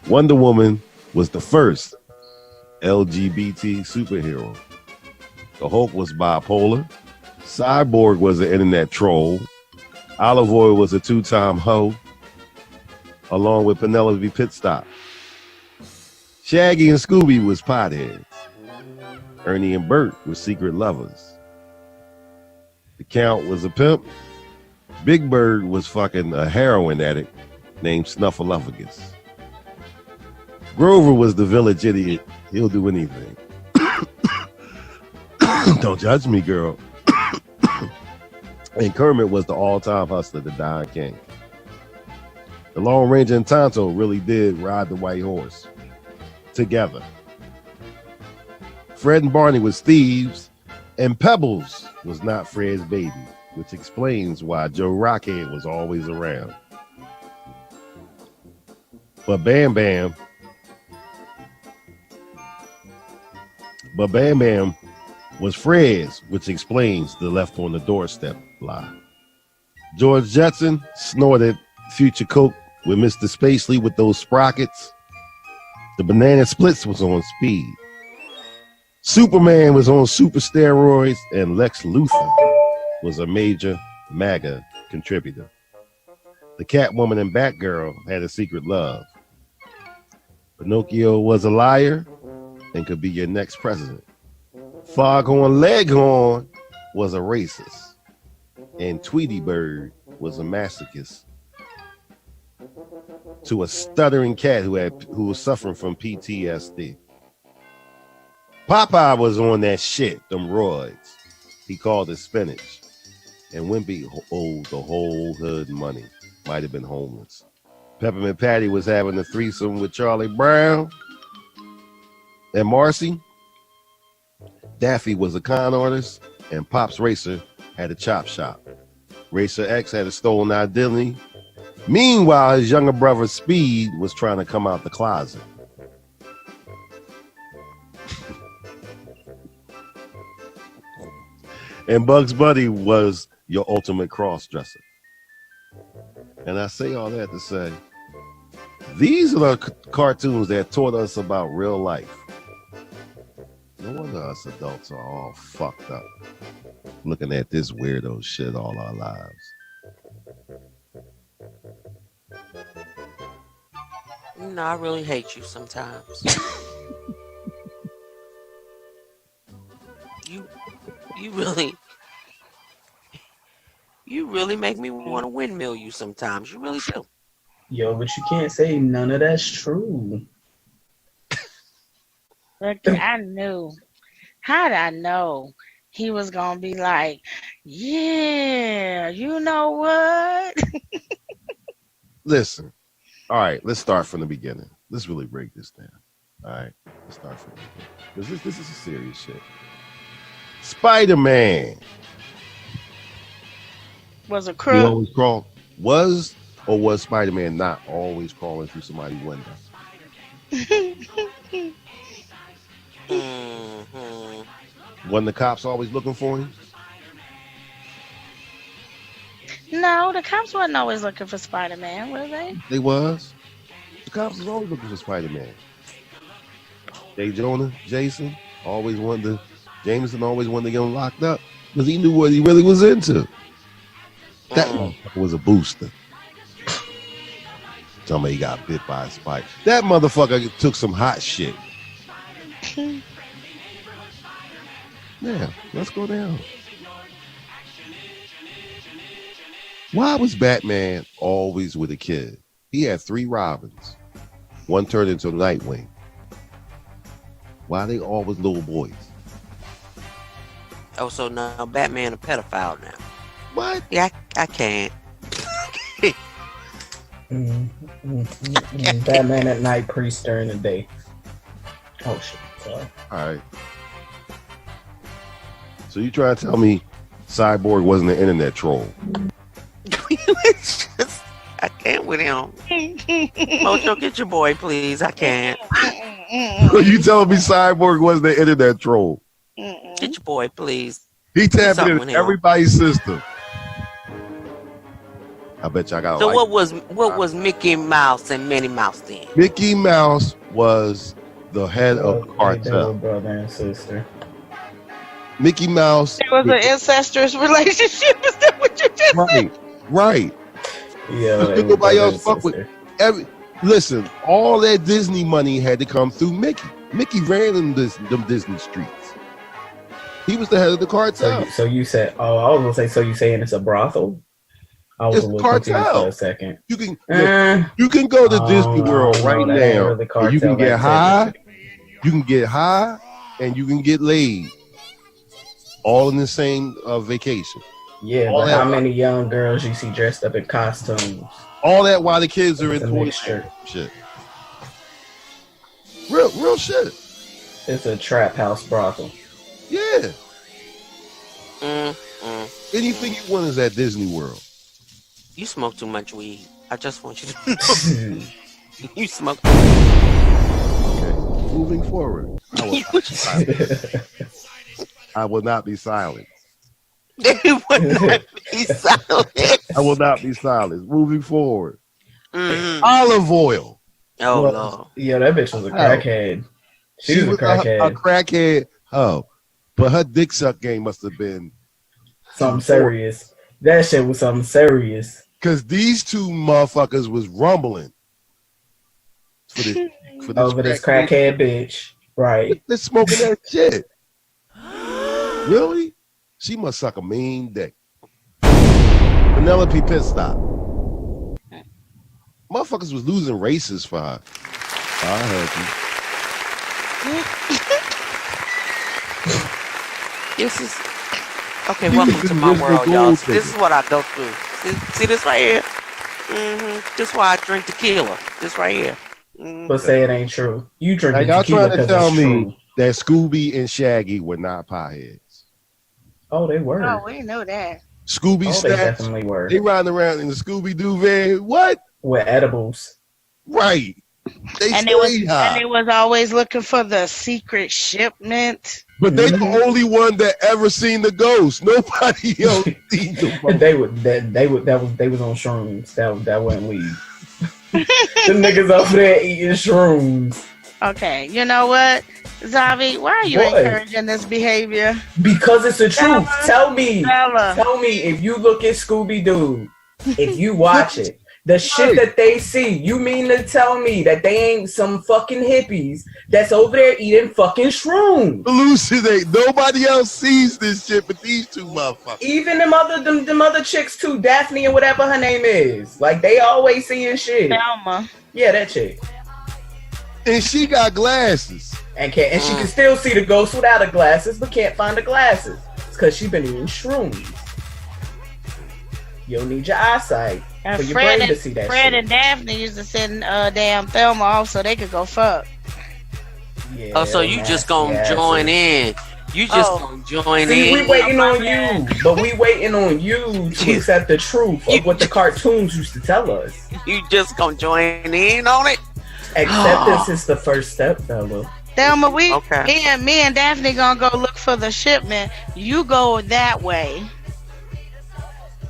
Wonder Woman was the first LGBT superhero. The Hulk was bipolar. Cyborg was an internet troll. Olive Oil was a two-time hoe, along with Penelope Pitstop. Shaggy and Scooby was potheads. Ernie and Bert were secret lovers. The Count was a pimp. Big Bird was fucking a heroin addict named Snuffleupagus. Grover was the village idiot. He'll do anything. Don't judge me, girl. And Kermit was the all-time hustler, the Don King. The Lone Ranger and Tonto really did ride the white horse together. Fred and Barney was thieves, and Pebbles was not Fred's baby, which explains why Joe Rockhead was always around. But Bam Bam was Fred's, which explains the left on the doorstep lie. George Jetson snorted future coke with Mr. Spacely with those sprockets. The Banana Splits was on speed. Superman was on super steroids, and Lex Luthor was a major MAGA contributor. The Catwoman and Batgirl had a secret love. Pinocchio was a liar and could be your next president. Foghorn Leghorn was a racist, and Tweety Bird was a masochist to a stuttering cat who was suffering from PTSD. Popeye was on that shit, them roids. He called it spinach. And Wimpy owed the whole hood money. Might have been homeless. Peppermint Patty was having a threesome with Charlie Brown and Marcy. Daffy was a con artist, and Pops Racer had a chop shop. Racer X had a stolen identity. Meanwhile, his younger brother Speed was trying to come out the closet. And Bugs Bunny was your ultimate cross-dresser. And I say all that to say, these are the cartoons that taught us about real life. No wonder us adults are all fucked up, looking at this weirdo shit all our lives. You know, I really hate you sometimes. You really make me want to windmill you sometimes. You really do. Yo, but you can't say none of that's true. Look, I knew. How did I know he was gonna be like, yeah, you know what? Listen, all right, let's start from the beginning. Let's really break this down. All right, let's start from the beginning. Because this is a serious shit. Spider-Man. Was a He crook. always crawl. Was or was Spider-Man not always crawling through somebody's window? Wasn't the cops always looking for him? No, the cops wasn't always looking for Spider-Man, were they? They was. The cops was always looking for Spider-Man. J. Jonah, Jason, Jameson always wanted to get him locked up because he knew what he really was into. That motherfucker was a booster. Tell me he got bit by a spider. That motherfucker took some hot shit. Yeah, let's go down. Why was Batman always with a kid? He had 3 Robins. One turned into Nightwing. Why are they always little boys? Oh, so now Batman a pedophile now. What? Yeah, I can't. Batman at night, priest during the day. Oh shit! Sorry. All right. So you trying to tell me Cyborg wasn't an internet troll? I can't with him. Mojo, get your boy, please. I can't. You telling me Cyborg wasn't an internet troll? Get your boy, please. He tapped Something into everybody's system. I bet y'all got. So what was Mickey Mouse and Minnie Mouse then? Mickey Mouse was the head of the cartel. Brother and sister. Mickey Mouse. It was an incestuous relationship. Is that what you just said? Right. Yeah. Nobody else fuck with. Listen, all that Disney money had to come through Mickey. Mickey ran in them Disney streets. He was the head of the cartel. So you said, I was gonna say, so you saying it's a brothel? I was It's a little cartel. confused for a second. You can go to Disney World right that ain't now. really And you can cartel get high. activity. You can get high, and you can get laid, all in the same vacation. Yeah, All but that- how many young girls you see dressed up in costumes? All that while the kids are in It's a toilet mixture. shit. Real shit. It's a trap house brothel. Yeah. Anything you want is at Disney World. You smoke too much weed. I just want you to know. You smoke. Okay. Moving forward. I will not be silent. They would not be silent. I will not be silent. Moving forward. Mhm. Olive oil. Oh, Well, Lord. yeah, that bitch was a crackhead. She was a a crackhead. crackhead. Oh. But her dick suck game must have been Something serious. That shit was something serious. because these two motherfuckers was rumbling for this Over this crackhead bitch. Right. They're smoking that shit. Really? She must suck a mean dick. Penelope Pit Stop. Motherfuckers was losing races for her. I heard you. This is okay. Welcome to my world, y'all. This is what I go through. See this right here? This is why I drink tequila. This right here. But say it ain't true. You drink Now, y'all tequila trying to because tell it's me true. that Scooby and Shaggy were not potheads? Oh, they were. Oh, we know that. Scooby Oh, they snacks. definitely were. They riding around in the Scooby Doo van. What? With edibles. Right. They And stayed it was always looking for the secret shipment. But they the only one that ever seen the ghost. Nobody else seen the They was on shrooms. That wasn't weed. The niggas over there eating shrooms. Okay, you know what, Zavi? Why are you What? encouraging this behavior? Because it's the truth. Tell me Tell if you look at Scooby Doo, if you watch it, the shit that they see, you mean to tell me that they ain't some fucking hippies that's over there eating fucking shrooms? Hallucinate. Nobody else sees this shit but these two motherfuckers. Even them other chicks too, Daphne and whatever her name is. Like they always seeing shit. Thelma. Yeah, that chick. And she got glasses. And she can still see the ghost without her glasses, but can't find the glasses. It's because she been eating shrooms. You'll need your eyesight for your brain to see that Fred shit. and Daphne used to send damn Thelma off so they could go fuck. Yeah, Oh, so you just gonna join in? You just gonna join See, in? we waiting on you, but we waiting on you to accept the truth of what the cartoons used to tell us. You just gonna join in on it? Acceptance is the first step, Bella. Thelma, me Okay. and Daphne gonna go look for the shipment. You go that way.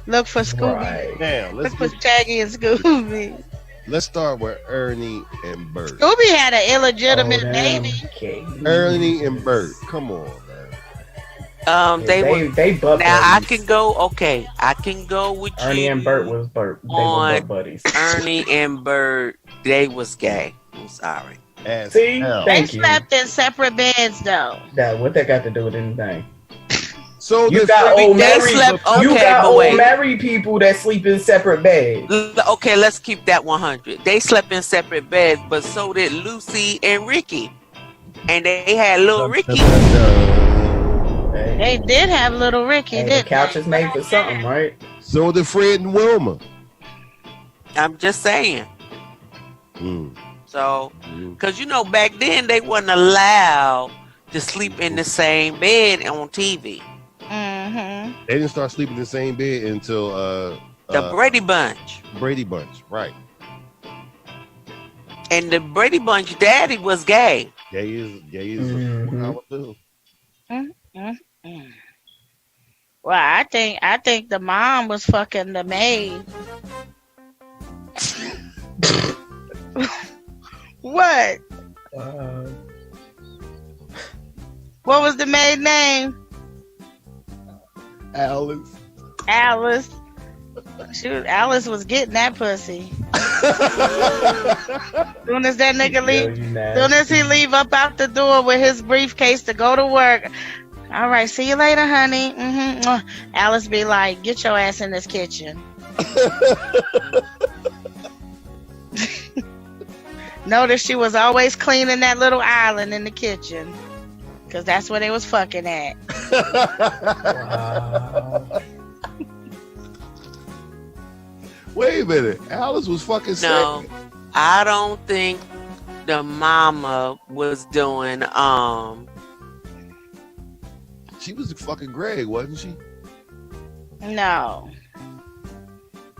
Look for Scooby. Right. Now, Look for Shaggy and Scooby. let's start with Ernie and Bert. Scooby had an illegitimate baby. Ernie and Bert. Come on, man. They butt now I buddies. can go. Okay, I can go with Ernie you and Bert was Bert. They were on butt buddies. Ernie and Bert. They was gay. I'm sorry. See, They thank you. slept in separate beds though. What that got to do with anything? So You the got Freddie- old they married. slept- You okay, got but old wait. married people that sleep in separate beds. Okay, let's keep that 100. They slept in separate beds, but so did Lucy and Ricky, and they had little Ricky. They did have little Ricky, Hey, the didn't couch they? is made for something, right? So did Fred and Wilma. I'm just saying. So, because back then they wasn't allowed to sleep in the same bed on TV. Mm-hmm. They didn't start sleeping in the same bed until The Brady Bunch. Brady Bunch, right? And the Brady Bunch daddy was gay. Gay is what I would do. Mm-hmm. Well, I think the mom was fucking the maid. What? What was the maid name? Alice. Alice. Shoot, Alice was getting that pussy. Soon as that nigga leave, soon as he leave up out the door with his briefcase to go to work. All right, see you later, honey. Mm-hmm. Alice be like, get your ass in this kitchen. Notice she was always cleaning that little island in the kitchen. Because that's where they was fucking at. Wait a minute. Alice was fucking No, sick. I don't think the mama was doing. She was fucking Greg, wasn't she? No.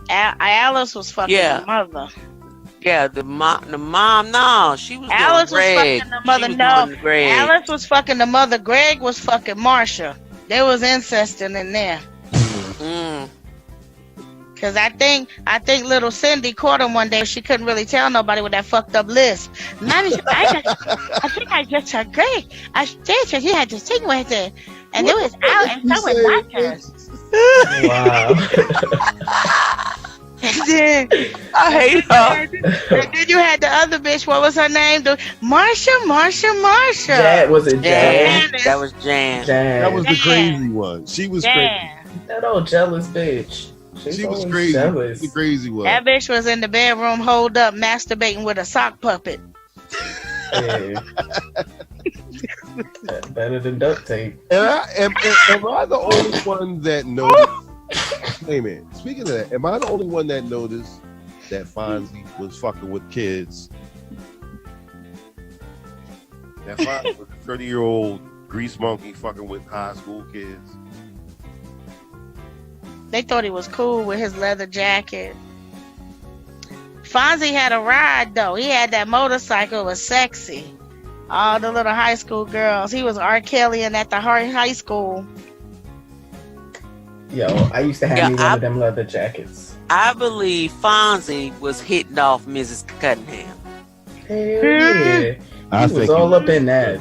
Alice was fucking the mother. Yeah, the mom. No, she was Alice doing was Greg. fucking the mother. She was No, doing Greg. Alice was fucking the mother. Greg was fucking Marsha. There was incesting in there. Cause I think little Cindy caught him one day. She couldn't really tell nobody with that fucked up lisp. Mommy, I think I just heard Greg. I said he had to sing with it, and it was out, and so was Marcus. Wow. And then I hate her. And then you had the other bitch. What was her name? Marsha. Was it Jan? That was Jan. That was the crazy one. She was crazy. That old jealous bitch. She was crazy. Jealous. The crazy one. That bitch was in the bedroom, holed up, masturbating with a sock puppet. Yeah. Better than duct tape. Am I the only one that noticed? Wait a minute. Speaking of that, am I the only one that noticed that Fonzie was fucking with kids? That Fonzie was a 30-year-old grease monkey fucking with high school kids. They thought he was cool with his leather jacket. Fonzie had a ride though. He had that motorcycle. It was sexy. All the little high school girls. He was R. Kelly and at the high school. Yo, I used to have one of them leather jackets. I believe Fonzie was hitting off Mrs. Cunningham. Hell yeah. He was all up in that.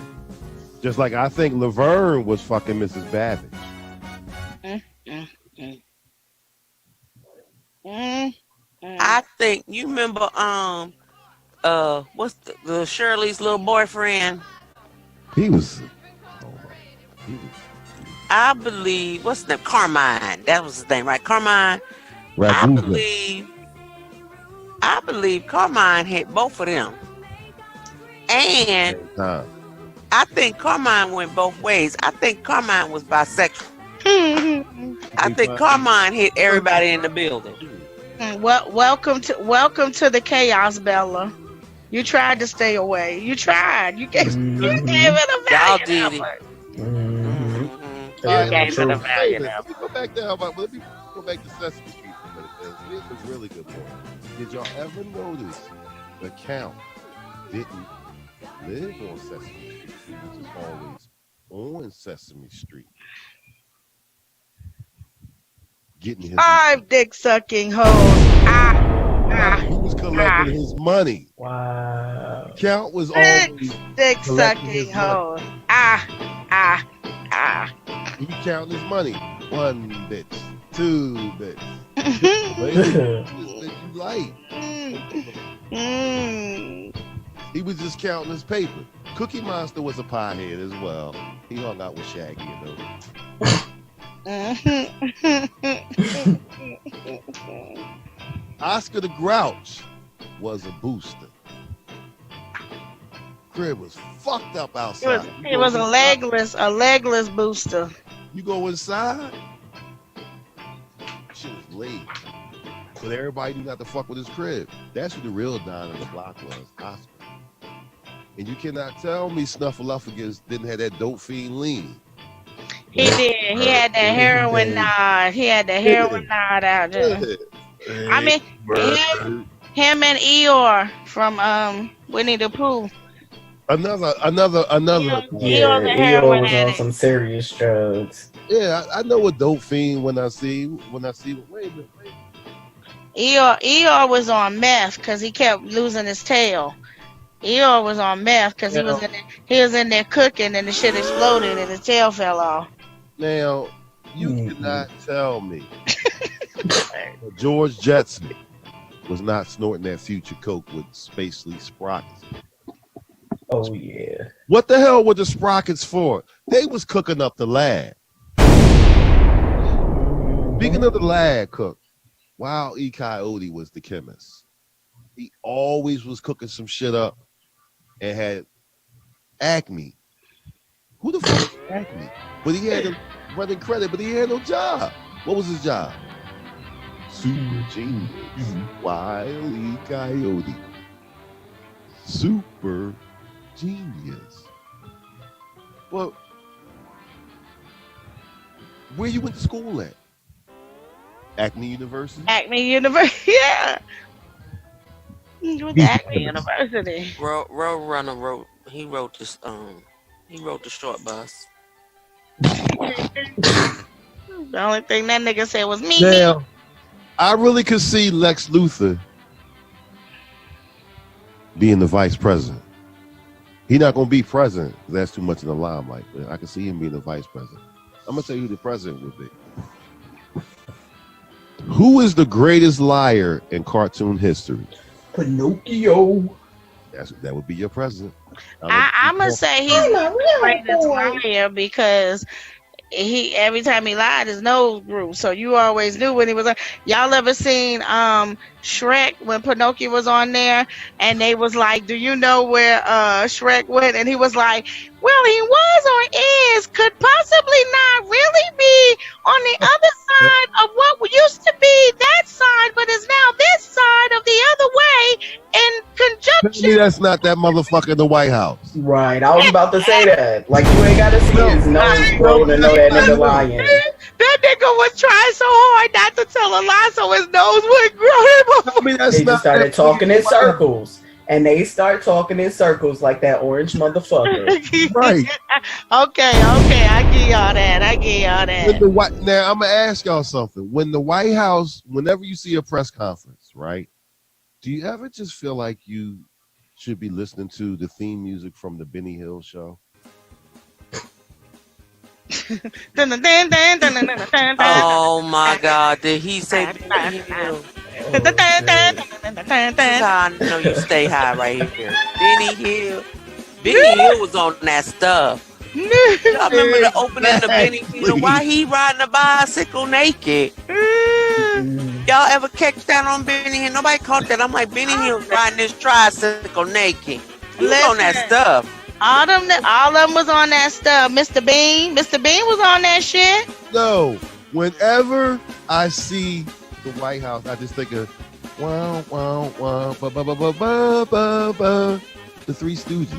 Just like I think Laverne was fucking Mrs. Babbage. I think you remember what's the Shirley's little boyfriend? He was I believe what's the name? Carmine. That was his name, right? Carmine. Ragusa. I believe Carmine hit both of them. And I think Carmine went both ways. I think Carmine was bisexual. I think Carmine hit everybody in the building. Well, welcome to the chaos, Bella. You tried to stay away. You tried. You gave it a valiant effort. Let me go back down. Let me go back to Sesame Street for a minute. This was really good point. Did y'all ever notice the Count didn't live on Sesame Street? He was just always on Sesame Street. Getting his 5 dick sucking hoes. He was collecting his money. Wow. Count was always dick sucking hoes. He counting his money. 1 bitch, 2 bitch. You like? He was just counting his paper. Cookie Monster was a piehead as well. He hung out with Shaggy, you know. Oscar the Grouch was a booster. Crib was fucked up outside. It was a legless booster. You go inside, shit was late. But everybody knew not to fuck with his crib. That's who the real Don on the block was, Oscar. And you cannot tell me Snuffleupagus didn't have that dope fiend lean. He did. He had that heroin nod. He had the heroin nod out there. I mean, him and Eeyore from Winnie the Pooh. Another. Eeyore was on some serious drugs. Yeah, I know a dope fiend when I see. Wait a minute. Eeyore was on meth because he kept losing his tail. Eeyore was on meth because he was in there cooking and the shit exploded and his tail fell off. Now, you cannot tell me George Jetson was not snorting that future coke with Spacely Sprockets. Oh, yeah. What the hell were the Sprockets for? They was cooking up the lab. Speaking of the lab cook, Wild E. Coyote was the chemist. He always was cooking some shit up and had Acme. Who the fuck is Acme? But he had a running credit, but he had no job. What was his job? Super Genius. Wild E. Coyote. Super super genius. Well, where you went to school at? Acme University? Acme University, yeah. He went to Acme University. Roadrunner wrote. He wrote this. He wrote the short bus. The only thing that nigga said was me. Now, I really could see Lex Luthor being the vice president. He's not going to be president. That's too much in the limelight. But I can see him being the vice president. I'm going to tell you who the president would be. Who is the greatest liar in cartoon history? Pinocchio. That would be your president. I'm gonna say he's the greatest liar because he every time he lied his nose grew, so you always knew when he was like. Y'all ever seen Shrek when Pinocchio was on there and they was like, do you know where Shrek went? And he was like, well, he was or is, could possibly not really be on the other side of what used to be that side, but is now this side of the other way in conjunction. Maybe that's not that motherfucker in the White House. Right, I was about to say that. Like, you ain't gotta see his nose grow to know that nigga lying. That nigga was trying so hard not to tell a lie so his nose wouldn't grow. They just started talking in circles. And they start talking in circles like that orange motherfucker. Right. Okay, I give y'all that. Now, I'm going to ask y'all something. When the White House, whenever you see a press conference, right, do you ever just feel like you should be listening to the theme music from the Benny Hill show? Oh my God! Did he say Benny Hill? This is how I know you stay high right here. Benny Hill. Benny Hill was on that stuff. Y'all remember the opening of Benny Hill? Why he riding a bicycle naked? Y'all ever catch that on Benny Hill? Nobody caught that. I'm like, Benny Hill riding this tricycle naked. He was on that stuff. All of them was on that stuff. Mr. Bean was on that shit. No, whenever I see the White House, I just think of wow, wow, wow, ba ba ba ba ba ba ba. The Three Stooges.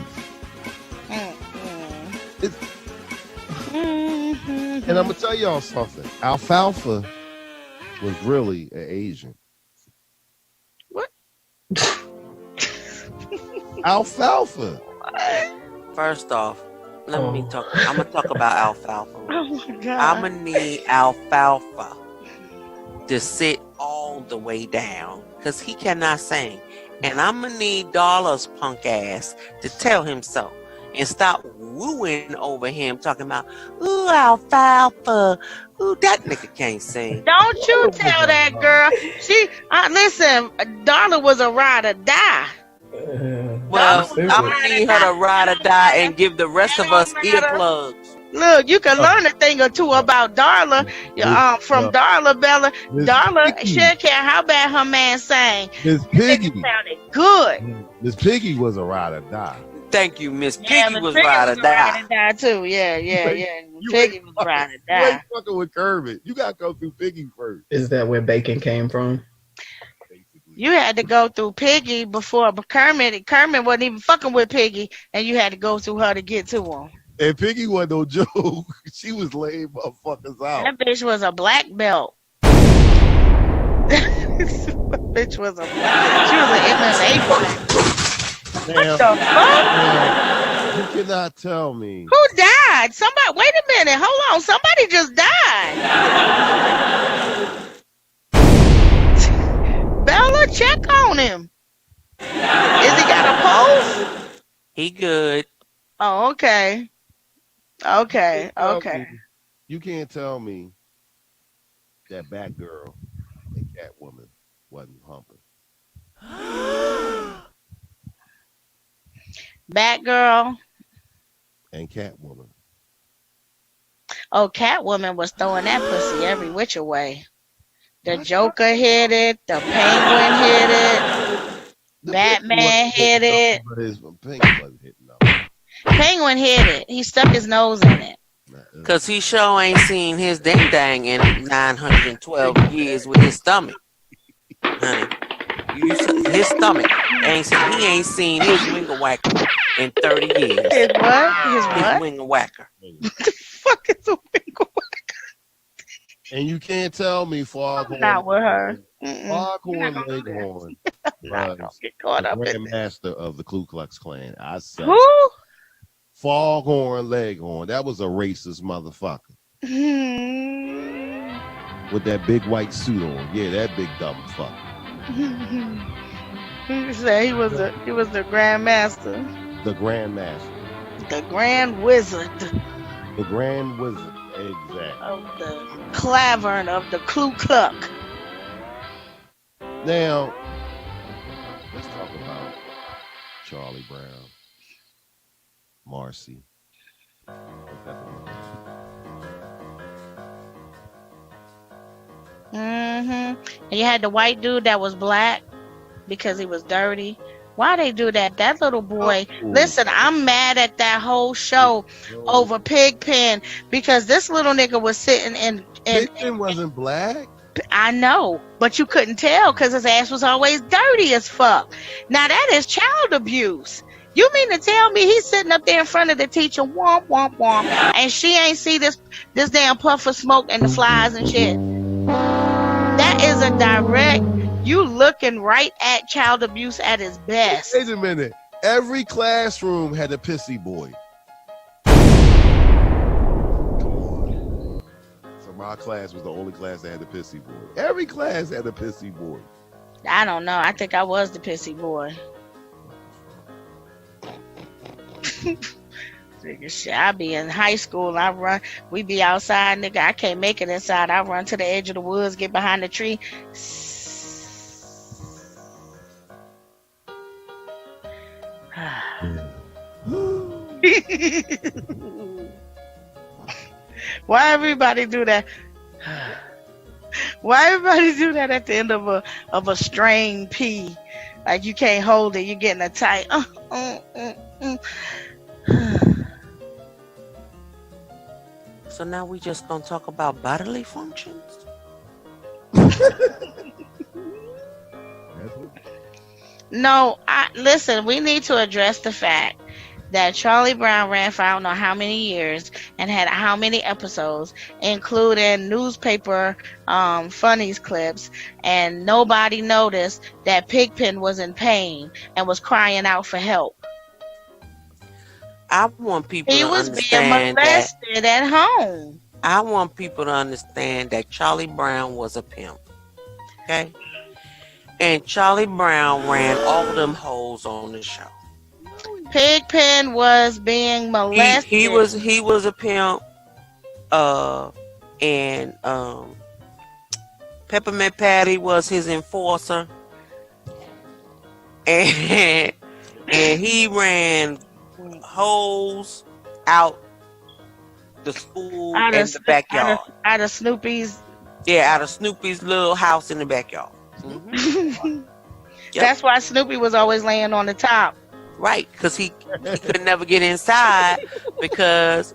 And I'm gonna tell y'all something. Alfalfa was really an Asian. What? Alfalfa. First off, let me talk. I'm gonna talk about alfalfa. Oh my God. I'm gonna need alfalfa to sit all the way down because he cannot sing, and I'm gonna need Dollar's punk ass to tell him so and stop wooing over him talking about ooh alfalfa. Ooh, that nigga can't sing. Don't you tell that girl. She listen. Darla was a ride or die. Well, I'm gonna need her to ride or die and give the rest of us earplugs. Look, you can learn a thing or two about Darla from Darla Bella. Darla, she didn't care how bad her man sang. Miss Piggy sounded good. Miss Piggy was a ride or die. Thank you, Miss Piggy was ride or die. Ride or die too. Yeah. Piggy was ride or die. You ain't fucking with Kermit. You gotta go through Piggy first. Is that where bacon came from? You had to go through Piggy before Kermit. Kermit wasn't even fucking with Piggy, and you had to go through her to get to him. And Piggy wasn't no joke. She was laying motherfuckers out. That bitch was a black belt. Bitch was a she was an MMA black. What the fuck? You cannot tell me. Who died? Somebody. Wait a minute. Hold on. Somebody just died. Bella, check on him. Is he got a pulse? He good. Oh, okay. Okay. You can't tell me that Batgirl and Catwoman wasn't humping. Batgirl and Catwoman. Oh, Catwoman was throwing that pussy every which way. The Joker hit it. The Penguin hit it. Batman hit it. Penguin hit it. He stuck his nose in it. Cause he sure ain't seen his ding dang in 912 years with his stomach, honey. His stomach. He ain't seen his winger whacker in 30 years. His what? His His what? winger whacker. Fuck is a winger whacker? And you can't tell me Foghorn. Not with her. Foghorn Leghorn was Get caught the up in grandmaster of the Ku Klux Klan. I said who? Foghorn Leghorn. That was a racist motherfucker with that big white suit on. Yeah, that big dumb fucker. He said he was the grandmaster. The grandmaster. The grand wizard. The grand wizard. Exactly. Of the clavern of the Ku Klux. Now, let's talk about Charlie Brown, Marcy, and Peppermint. And you had the white dude that was black because he was dirty. Why they do that? That little boy. Listen, I'm mad at that whole show over Pigpen because this little nigga was sitting in. Pigpen wasn't black. I know, but you couldn't tell because his ass was always dirty as fuck. Now that is child abuse. You mean to tell me he's sitting up there in front of the teacher, womp womp womp, and she ain't see this damn puff of smoke and the flies and shit? That is a direct. You looking right at child abuse at its best. Wait a minute. Every classroom had a pissy boy. Come on. So my class was the only class that had a pissy boy. Every class had a pissy boy. I don't know. I think I was the pissy boy. Nigga, shit, I be in high school. We be outside, nigga. I can't make it inside. I run to the edge of the woods, get behind the tree. Why everybody do that? Why everybody do that at the end of a strain pee? Like you can't hold it. You're getting a tight. So now we just gonna talk about bodily functions? No, listen, we need to address the fact that Charlie Brown ran for I don't know how many years and had how many episodes, including newspaper funnies clips, and nobody noticed that Pigpen was in pain and was crying out for help. I want people He to was being understand molested at home. I want people to understand that Charlie Brown was a pimp. Okay? And Charlie Brown ran all them hoes on the show. Pigpen was being molested. He was a pimp. And Peppermint Patty was his enforcer. And he ran hoes out the school and the backyard. Out of Snoopy's. Yeah, out of Snoopy's little house in the backyard. Mm-hmm. Yep. That's why Snoopy was always laying on the top. Right, because he could never get inside because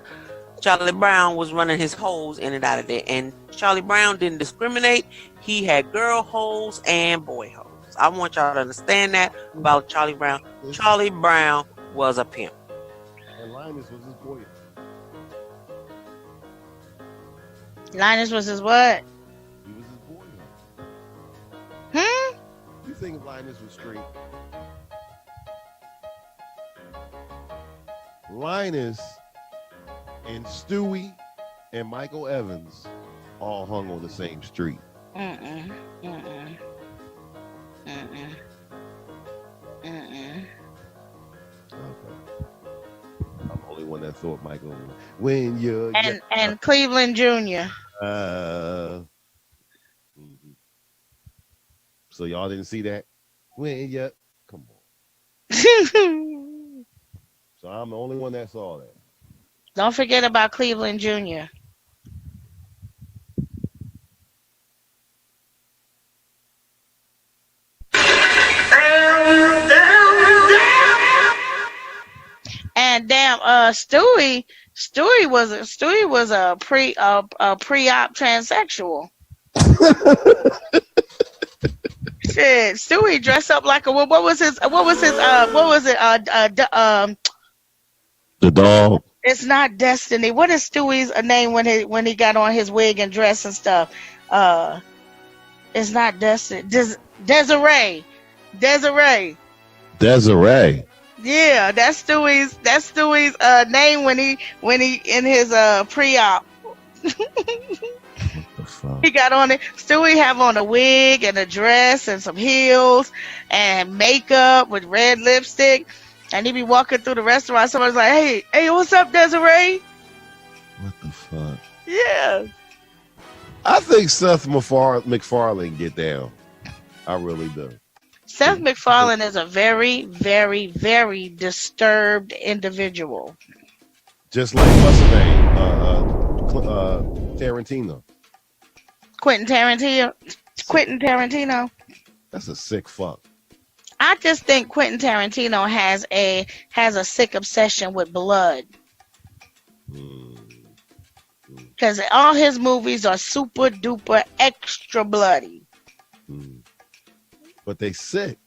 Charlie Brown was running his hoes in and out of there. And Charlie Brown didn't discriminate. He had girl hoes and boy hoes. I want y'all to understand that about Charlie Brown. Charlie Brown was a pimp. And Linus was his boy. Linus was his what? He was his boy. Hmm? You think Linus was straight? Linus and Stewie and Michael Evans all hung on the same street. Okay. I'm the only one that thought Michael when you and Cleveland Jr. So y'all didn't see that? When you come on. So I'm the only one that saw that. Don't forget about Cleveland Jr. And damn, Stewie was a pre-op transsexual. Shit, Stewie dressed up like a what was his what was it The dog. it's not Destiny. What is Stewie's name when he got on his wig and dress and stuff? It's not Destiny. Desiree. Desiree. Yeah, that's Stewie's name when he in his pre-op. He got on it. Stewie have on a wig and a dress and some heels and makeup with red lipstick, and he be walking through the restaurant. Somebody's like, "Hey, what's up, Desiree?" What the fuck? Yeah. I think Seth MacFarlane get down. I really do. Seth MacFarlane is a very, very, very disturbed individual. Just like what's his name? Tarantino. Quentin Tarantino. That's a sick fuck. I just think Quentin Tarantino has a sick obsession with blood. Because all his movies are super duper extra bloody. But they sick.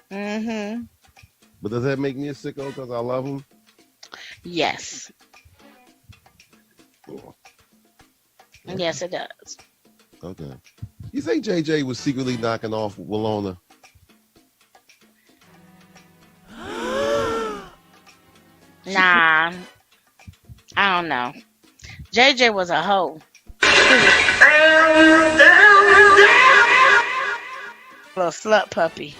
Mm-hmm. But does that make me a sicko because I love him? Yes. Yes, it does. Okay. You think JJ was secretly knocking off Walona? Nah. I don't know. JJ was a hoe. Little slut puppy.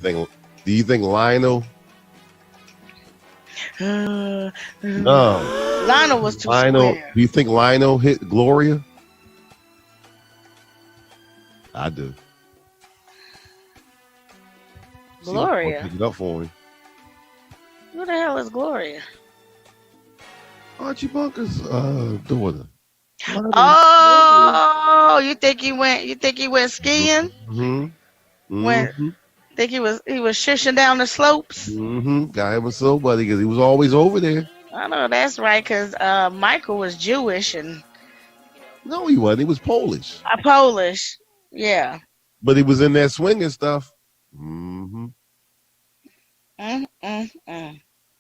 Do you think Lionel? No. No. Lionel was too square. Do you think Lionel hit Gloria? I do. Gloria? Pick it up for me. Who the hell is Gloria? Archie Bunker's daughter. Oh, you think he went skiing? Mm-hmm. Think he was shushing down the slopes? Mm-hmm. Got him a soul buddy because he was always over there. I know that's right, because Michael was Jewish and no, he wasn't. He was Polish. Polish, yeah. But he was in that swinging stuff. Mm-hmm.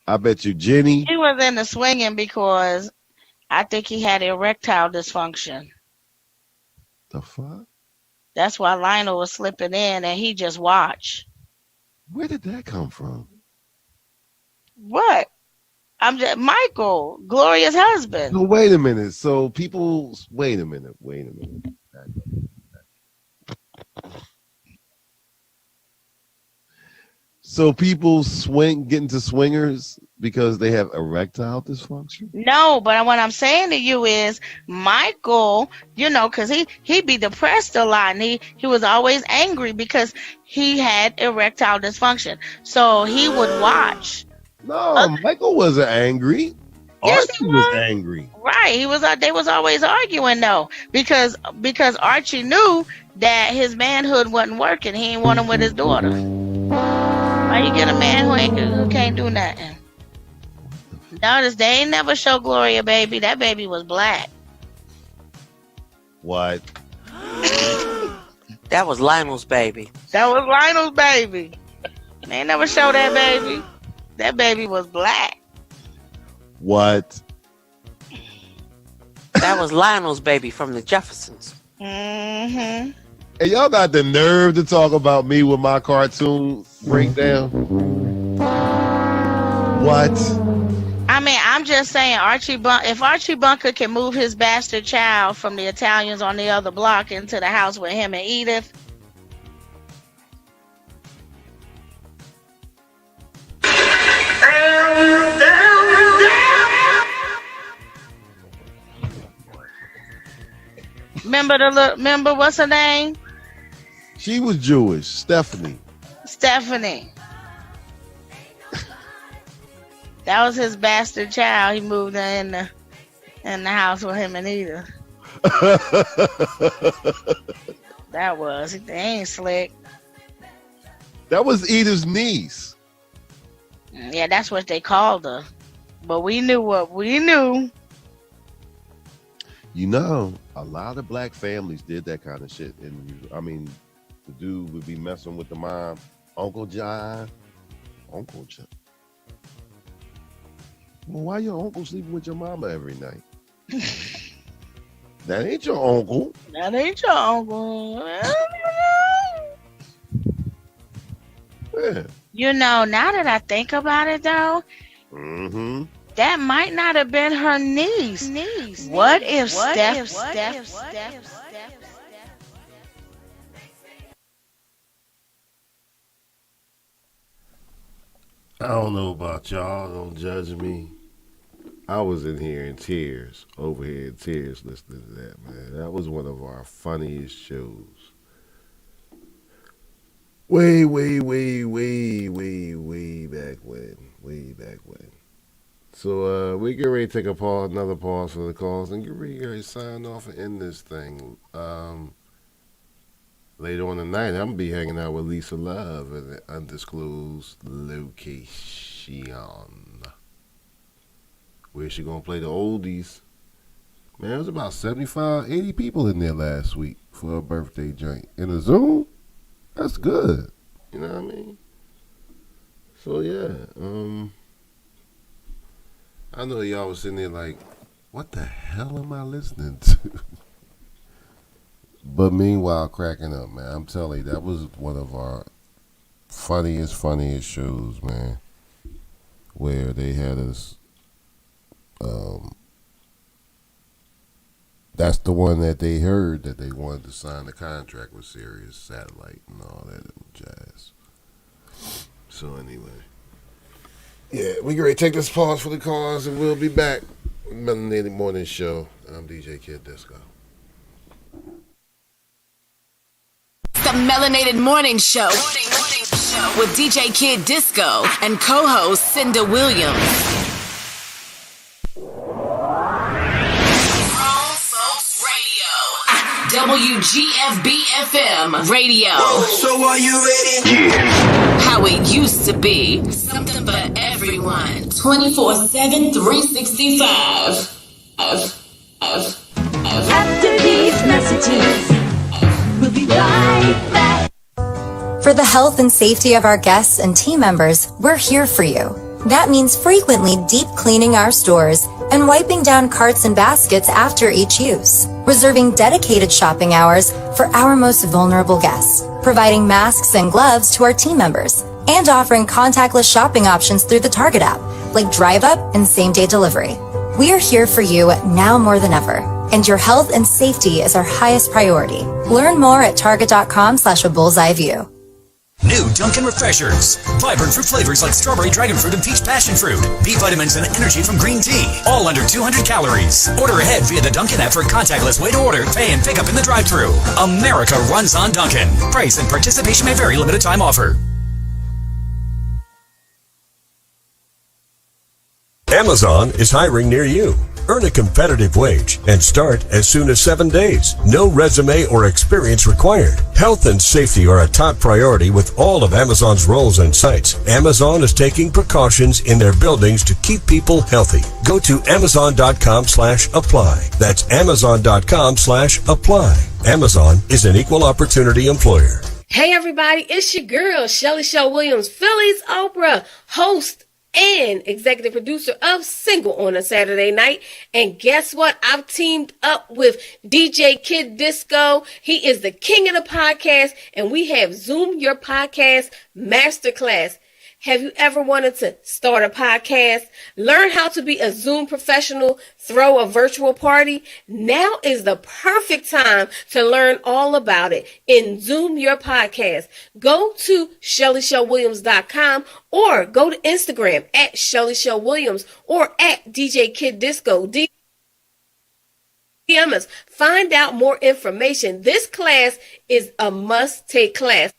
I bet you Jenny. He was in the swinging because I think he had erectile dysfunction. The fuck? That's why Lionel was slipping in and he just watched. Where did that come from? What? I'm just Michael, Gloria's husband. No, wait a minute. So people, wait a minute. So people get into swingers because they have erectile dysfunction? No, but what I'm saying to you is Michael, because he be depressed a lot and he was always angry because he had erectile dysfunction. So he would watch. No, Michael wasn't angry. Yes, Archie was angry. Right. He was. They was always arguing though, because Archie knew that his manhood wasn't working. He ain't want him with his daughter. Why you get a man who can't do nothing? Notice they ain't never show Gloria baby. That baby was black. What? That was Lionel's baby. That was Lionel's baby. They ain't never show that baby. That baby was black. What? That was Lionel's baby from the Jeffersons. Mm-hmm. And y'all got the nerve to talk about me with my cartoon breakdown? What? I mean, I'm just saying, if Archie Bunker can move his bastard child from the Italians on the other block into the house with him and Edith. Remember what's her name? She was Jewish. Stephanie. That was his bastard child. He moved in the house with him and Edith. That was. They ain't slick. That was Edith's niece. Yeah, that's what they called her. But we knew what we knew. You know, a lot of black families did that kind of shit. And I mean, The dude would be messing with the mom. Uncle John. Uncle John. Well, why your uncle sleeping with your mama every night? That ain't your uncle. That ain't your uncle. Yeah. You know, now that I think about it, though, that might not have been her niece. What if Steph? I don't know about y'all. Don't judge me. I was in here in tears, over here in tears listening to that, man. That was one of our funniest shows. Way back when. Way back when. So we get ready to take another pause for the calls and get ready to sign off and end this thing. Later on tonight, I'm going to be hanging out with Lisa Love at an undisclosed location. Where she going to play the oldies. Man, there was about 75, 80 people in there last week for a birthday joint. In a Zoom? That's good. You know what I mean? So, yeah. I know y'all was sitting there like, what the hell am I listening to? But meanwhile, cracking up, man. I'm telling you, that was one of our funniest shows, man. Where they had us. That's the one that they heard that they wanted to sign the contract with Sirius Satellite and all that jazz. So anyway, yeah, we ready to take this pause for the cause, and we'll be back. Melanated Morning Show. I'm DJ Kid Disco. The Melanated Morning Show with DJ Kid Disco and co-host Cinda Williams. WGFB-FM radio. So are you ready? Yeah. How it used to be. Something for everyone. 24/7, 365. After these messages, we'll be right back. For the health and safety of our guests and team members, we're here for you. That means frequently deep cleaning our stores and wiping down carts and baskets after each use, reserving dedicated shopping hours for our most vulnerable guests, providing masks and gloves to our team members, and offering contactless shopping options through the Target app, like Drive Up and same-day delivery. We are here for you now more than ever, and your health and safety is our highest priority. Learn more at target.com/a-bullseye-view. New Dunkin' Refreshers. Vibrant fruit flavors like strawberry, dragon fruit, and peach passion fruit. B vitamins and energy from green tea. All under 200 calories. Order ahead via the Dunkin' app for a contactless way to order, pay, and pick up in the drive-thru. America runs on Dunkin'. Price and participation may vary. Limited time offer. Amazon is hiring near you. Earn a competitive wage and start as soon as 7 days. No resume or experience required. Health and safety are a top priority with all of Amazon's roles and sites. Amazon is taking precautions in their buildings to keep people healthy. Go to Amazon.com/apply. That's Amazon.com/apply. Amazon is an equal opportunity employer. Hey everybody, it's your girl, Shelly Show Williams, Philly's Oprah, host and executive producer of Single on a Saturday Night. And guess what? I've teamed up with DJ Kid Disco. He is the king of the podcast, and we have Zoom Your Podcast Masterclass. Have you ever wanted to start a podcast, learn how to be a Zoom professional, throw a virtual party? Now is the perfect time to learn all about it in Zoom Your Podcast. Go to ShellyShowWilliams.com or go to Instagram at Shelly Show Williams or at DJ Kid Disco. DM us. Find out more information. This class is a must-take class.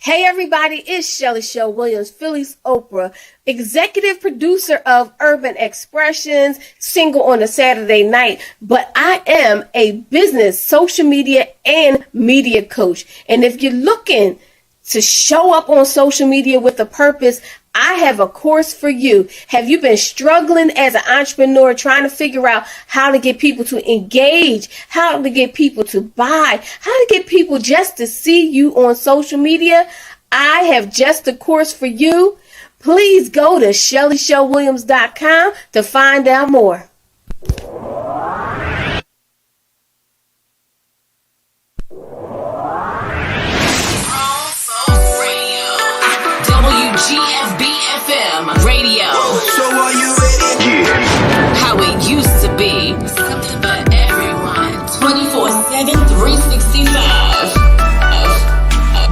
Hey everybody, it's Shelly Show Williams, Philly's Oprah, executive producer of Urban Expressions, Single on a Saturday Night, but I am a business, social media, and media coach. And if you're looking to show up on social media with a purpose, I have a course for you. Have you been struggling as an entrepreneur trying to figure out how to get people to engage, how to get people to buy, how to get people just to see you on social media? I have just a course for you. Please go to ShellyShowWilliams.com to find out more. WGFB-FM radio. So are you ready? Yeah. How it used to be. Something for everyone. 24/7, 365.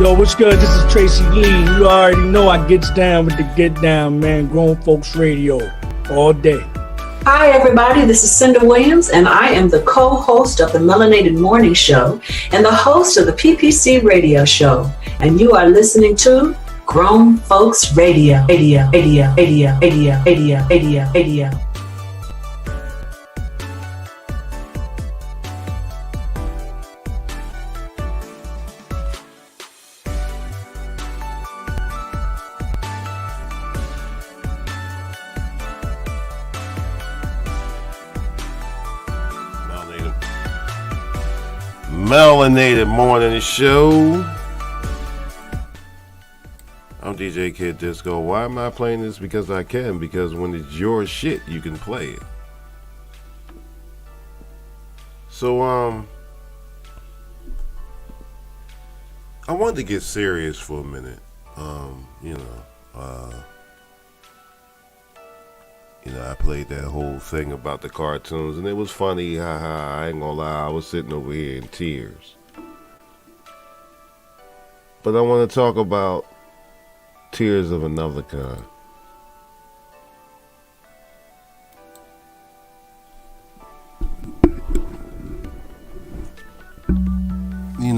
Yo, what's good? This is Tracy Lee. You already know I gets down with the get down, man. Grown Folks Radio all day. Hi, everybody. This is Cinda Williams, and I am the co-host of the Melanated Morning Show and the host of the PPC Radio Show. And you are listening to Grown Folks Radio. Radio. Melanated Morning Show. I'm DJ Kid Disco. Why am I playing this? Because I can. Because when it's your shit, you can play it. So, I wanted to get serious for a minute. I played that whole thing about the cartoons, and it was funny. I ain't gonna lie, I was sitting over here in tears. But I want to talk about tears of another kind.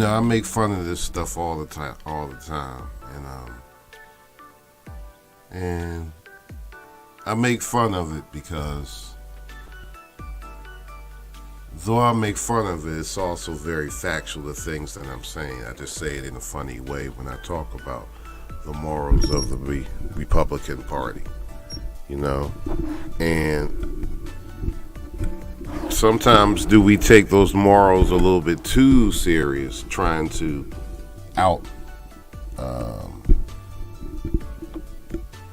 I make fun of this stuff all the time, and I make fun of it because though I make fun of it, it's also very factual, the things that I'm saying. I just say it in a funny way when I talk about the morals of the Republican Party, and sometimes do we take those morals a little bit too serious, trying to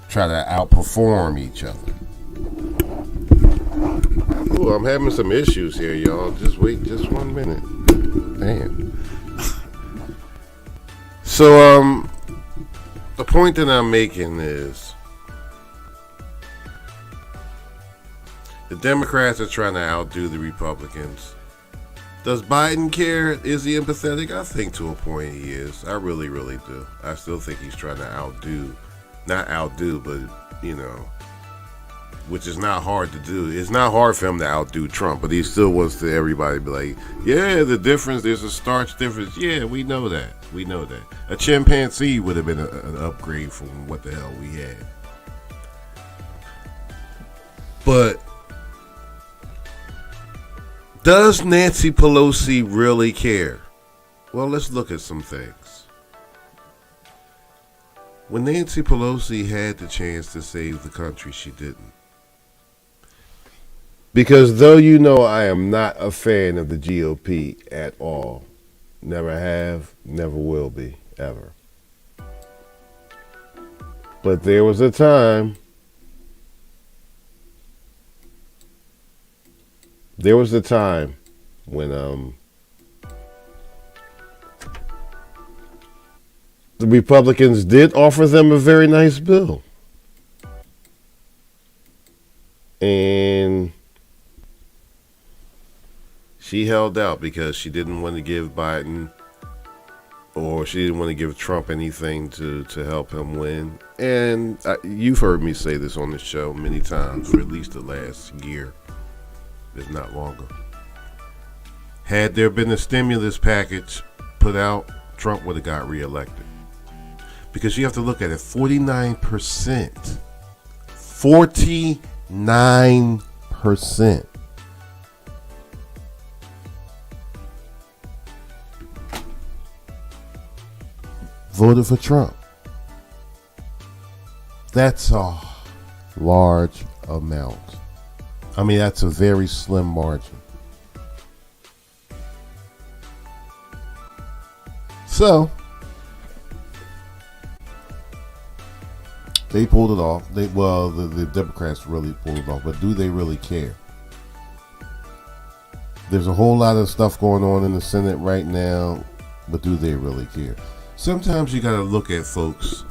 try to outperform each other. Ooh, I'm having some issues here, y'all. Just wait just 1 minute. Damn. So, the point that I'm making is the Democrats are trying to outdo the Republicans. Does Biden care? Is he empathetic? I think to a point he is. I really, really do. I still think he's trying to not outdo, but, which is not hard to do. It's not hard for him to outdo Trump, but he still wants to everybody be like, yeah, the difference, there's a starch difference. Yeah, we know that. We know that. A chimpanzee would have been an upgrade from what the hell we had. But does Nancy Pelosi really care? Well, let's look at some things. When Nancy Pelosi had the chance to save the country, she didn't. Because though I am not a fan of the GOP at all, never have, never will be, ever. But there was a time when the Republicans did offer them a very nice bill. And she held out because she didn't want to give Biden, or she didn't want to give Trump anything to help him win. And you've heard me say this on the show many times, for at least the last year, if not longer. Had there been a stimulus package put out, Trump would have got reelected. Because you have to look at it, 49%. 49%. Voted for Trump. That's a large amount. I mean, that's a very slim margin. So, they pulled it off. The Democrats really pulled it off, but do they really care? There's a whole lot of stuff going on in the Senate right now, but do they really care? Sometimes you got to look at folks,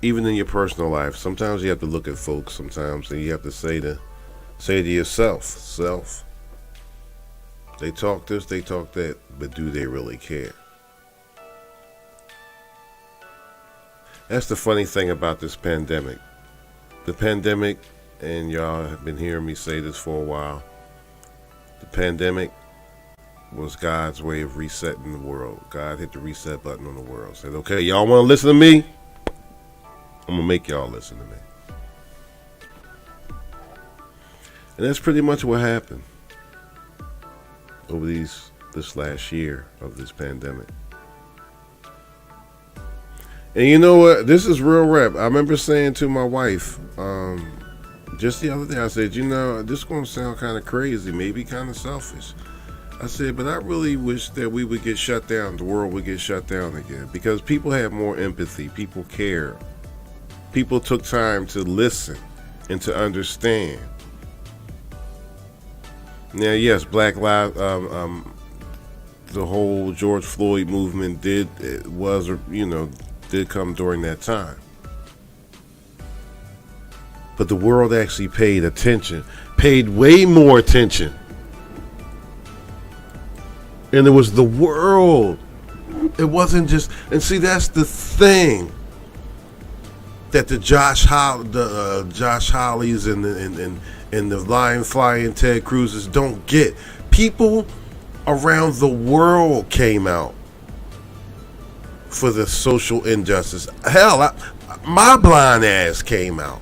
even in your personal life. Sometimes you have to look at folks. Sometimes, and you have to say to yourself, self. They talk this, they talk that, but do they really care? That's the funny thing about this pandemic. The pandemic, and y'all have been hearing me say this for a while, the pandemic was God's way of resetting the world. God hit the reset button on the world. Said, okay, y'all want to listen to me? I'm going to make y'all listen to me. And that's pretty much what happened over this last year of this pandemic. And you know what? This is real rap. I remember saying to my wife just the other day, I said, you know, this is going to sound kind of crazy, maybe kind of selfish. I said, but I really wish that we would get shut down, the world would get shut down again, because people have more empathy, people care. People took time to listen and to understand. Now, yes, Black Lives, the whole George Floyd movement did come during that time. But the world actually paid attention, paid way more attention. And it was the world. It wasn't just, and see, that's the thing that the Josh Hollies and the Lion Flying Ted Cruz's don't get. People around the world came out for the social injustice. Hell, my blind ass came out.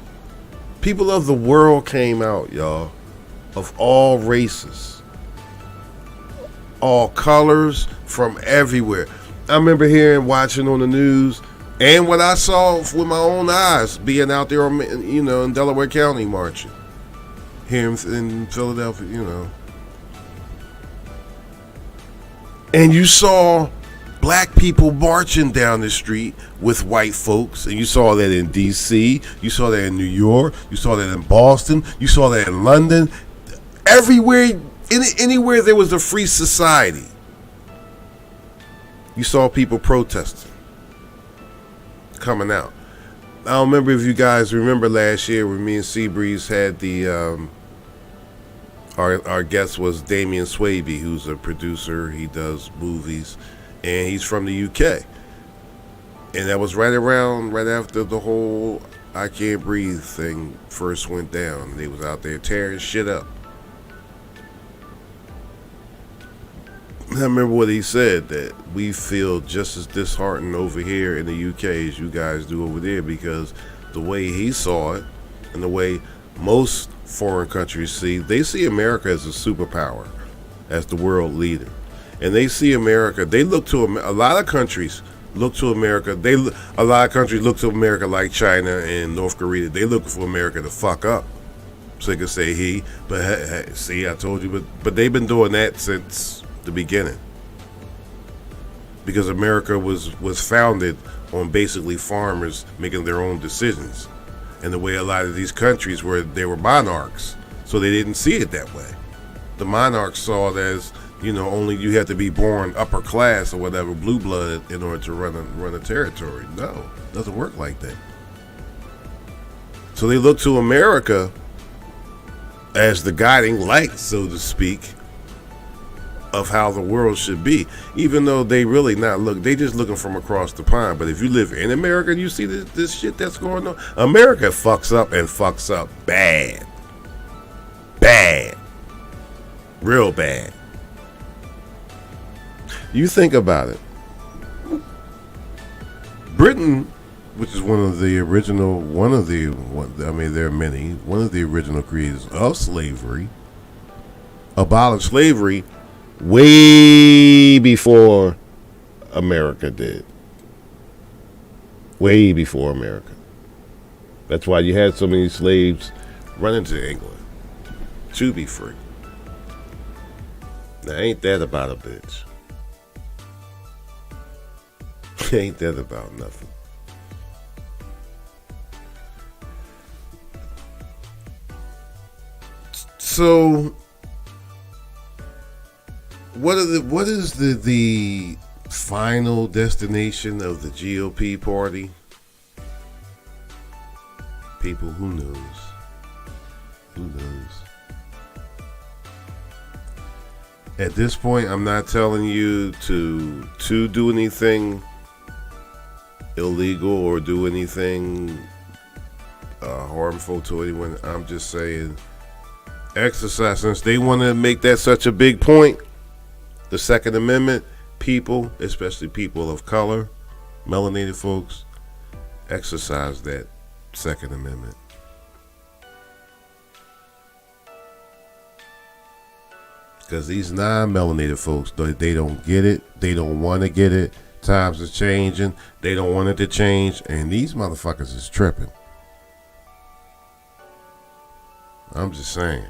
People of the world came out, y'all, of all races, all colors, from everywhere. I remember watching on the news, and what I saw with my own eyes, being out there, in Delaware County marching, here in Philadelphia, And you saw black people marching down the street with white folks, and you saw that in D.C., you saw that in New York, you saw that in Boston, you saw that in London. Everywhere, anywhere there was a free society, you saw people protesting, coming out. I don't remember if you guys remember last year when me and Seabreeze had the our guest was Damian Swaby, who's a producer. He does movies, and he's from the UK. And that was right after the whole I Can't Breathe thing first went down. And they was out there tearing shit up. I remember what he said, that we feel just as disheartened over here in the UK as you guys do over there, because the way he saw it and the way most foreign countries they see America as a superpower, as the world leader. And they see America, they look to a lot of countries look to America. A lot of countries look to America like China and North Korea. They look for America to fuck up, so they can say he. But hey, see, I told you. But they've been doing that since the beginning, because America was founded on basically farmers making their own decisions, and the way a lot of these countries they were monarchs, so they didn't see it that way. The monarchs saw it as, only you have to be born upper class or whatever, blue blood, in order to run a territory. No, it doesn't work like that. So they look to America as the guiding light, so to speak, of how the world should be, even though they really they just looking from across the pond. But if you live in America and you see this shit that's going on, America fucks up, and fucks up bad, real bad. You think about it. Britain, which is one of the original creators of slavery, abolished slavery way before America did. way before America. That's why you had so many slaves running to England to be free. Now, ain't that about a bitch? Ain't that about nothing? So, what is the final destination of the GOP party? People, who knows? Who knows? At this point, I'm not telling you to do anything illegal or do anything harmful to anyone. I'm just saying, exercise, since they want to make that such a big point, the Second Amendment, people, especially people of color, melanated folks, exercise that Second Amendment. Because these non-melanated folks, they don't get it. They don't want to get it. Times are changing. They don't want it to change. And these motherfuckers is tripping. I'm just saying.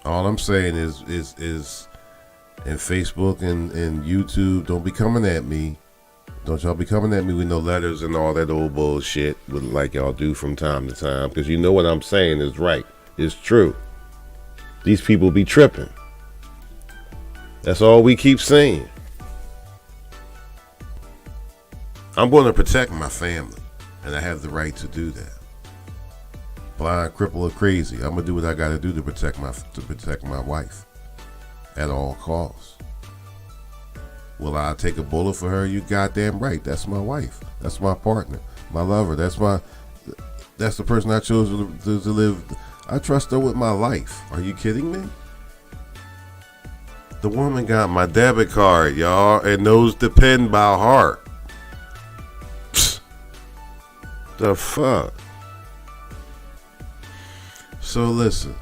All I'm saying is in Facebook and YouTube, don't be coming at me. Don't y'all be coming at me with no letters and all that old bullshit like y'all do from time to time. Because you know what I'm saying is right. It's true. These people be tripping. That's all we keep saying. I'm going to protect my family, and I have the right to do that. Blind, crippled, or crazy, I'm gonna do what I gotta do to protect my wife at all costs. Will I take a bullet for her? You goddamn right. That's my wife. That's my partner, my lover. That's the person I chose to live. I trust her with my life. Are you kidding me? The woman got my debit card, y'all, and knows the PIN by heart. Psst. The fuck? So listen,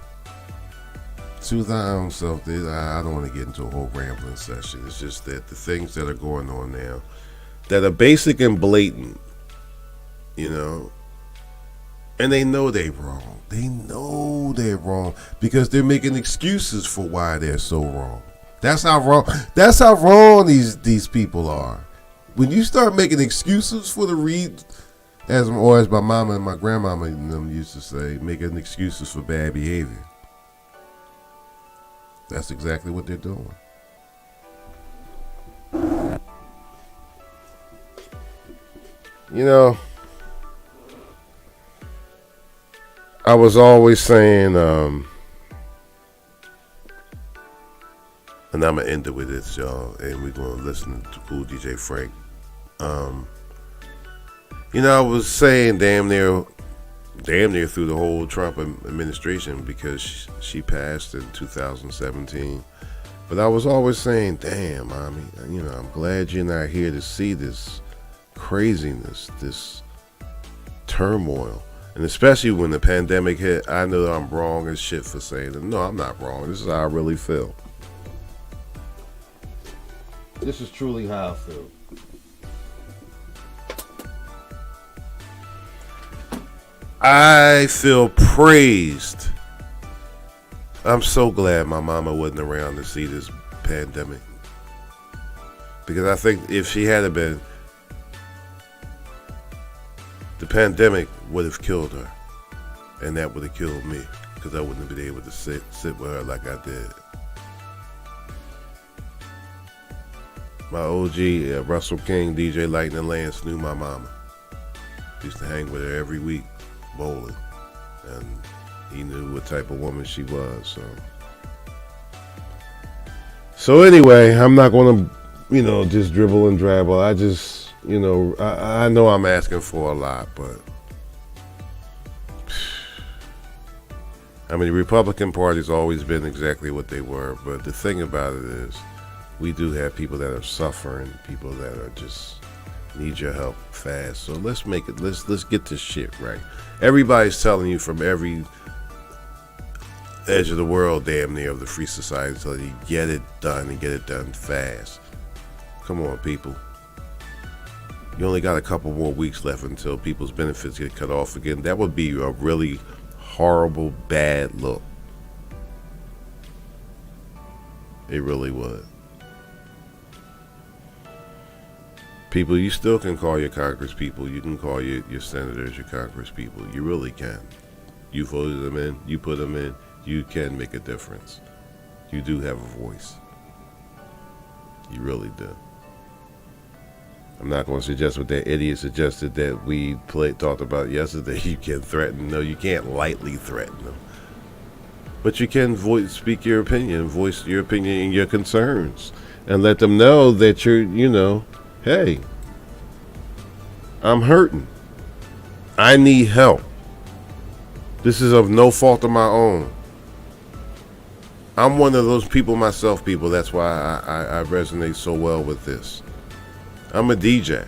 to thy own self, I don't want to get into a whole rambling session. It's just that the things that are going on now that are basic and blatant, you know, and they know they're wrong. They know they're wrong because they're making excuses for why they're so wrong. That's how wrong. That's how wrong these people are. When you start making excuses for the read. As my mama and my grandmama and them used to say, making excuses for bad behavior. That's exactly what they're doing. You know, I was always saying, and I'm going to end it with this, y'all, and we're going to listen to Cool DJ Frank. You know, I was saying damn near through the whole Trump administration because she passed in 2017. But I was always saying, damn, mommy, you know, I'm glad you're not here to see this craziness, this turmoil. And especially when the pandemic hit, I know I'm wrong as shit for saying it. No, I'm not wrong. This is how I really feel. This is truly how I feel. I feel praised. I'm so glad my mama wasn't around to see this pandemic. Because I think if she had been, the pandemic would have killed her. And that would have killed me. Because I wouldn't have been able to sit with her like I did. My OG, Russell King, DJ Lightning Lance, knew my mama. Used to hang with her every week. Bowling, and he knew what type of woman she was. So anyway, I'm not going to, just dribble and drabble. I just, I know I'm asking for a lot, but I mean, the Republican Party's always been exactly what they were. But the thing about it is, we do have people that are suffering, people that are just need your help fast. So let's make it. Let's get this shit right. Everybody's telling you from every edge of the world, damn near, of the free society, so you get it done and get it done fast. Come on, people. You only got a couple more weeks left until people's benefits get cut off again. That would be a really horrible, bad look. It really would. People, you still can call your Congress people. You can call your senators your Congress people. You really can. You voted them in. You put them in. You can make a difference. You do have a voice. You really do. I'm not going to suggest what that idiot suggested that we talked about yesterday. You can threaten. No, you can't lightly threaten them. But you can speak your opinion, voice your opinion and your concerns, and let them know that you're, hey, I'm hurting. I need help. This is of no fault of my own. I'm one of those people myself, people. That's why I resonate so well with this. I'm a DJ.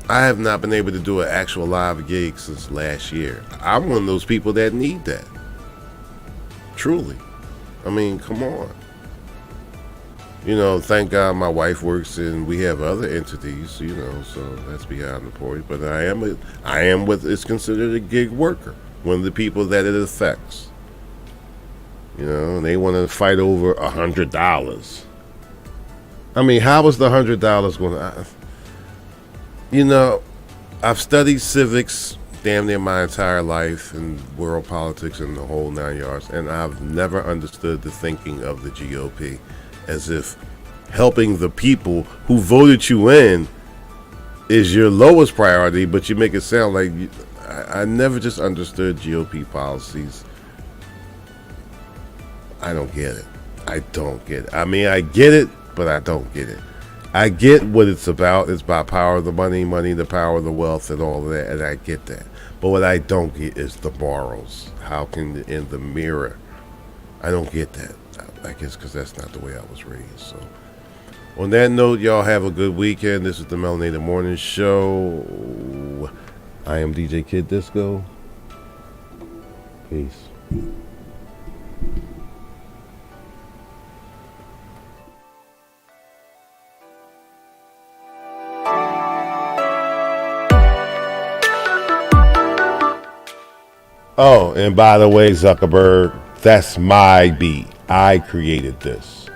I have not been able to do an actual live gig since last year. I'm one of those people that need that. Truly. I mean, come on. Thank God my wife works and we have other entities, so that's behind the point. But I am what is considered a gig worker. One of the people that it affects. They want to fight over $100. I mean, how was the $100 going to... I've studied civics damn near my entire life and world politics and the whole 9 yards, and I've never understood the thinking of the GOP as if helping the people who voted you in is your lowest priority, but you make it sound like... I never just understood GOP policies. I don't get it. I don't get it. I mean, I get it, but I don't get it. I get what it's about. It's about power of the money, the power of the wealth, and all of that, and I get that. But what I don't get is the morals. How can, in the mirror, I don't get that. I guess because that's not the way I was raised. So, on that note, y'all have a good weekend. This is the Melanated Morning Show. I am DJ Kid Disco. Peace. Oh, and by the way, Zuckerberg, that's my beat. I created this.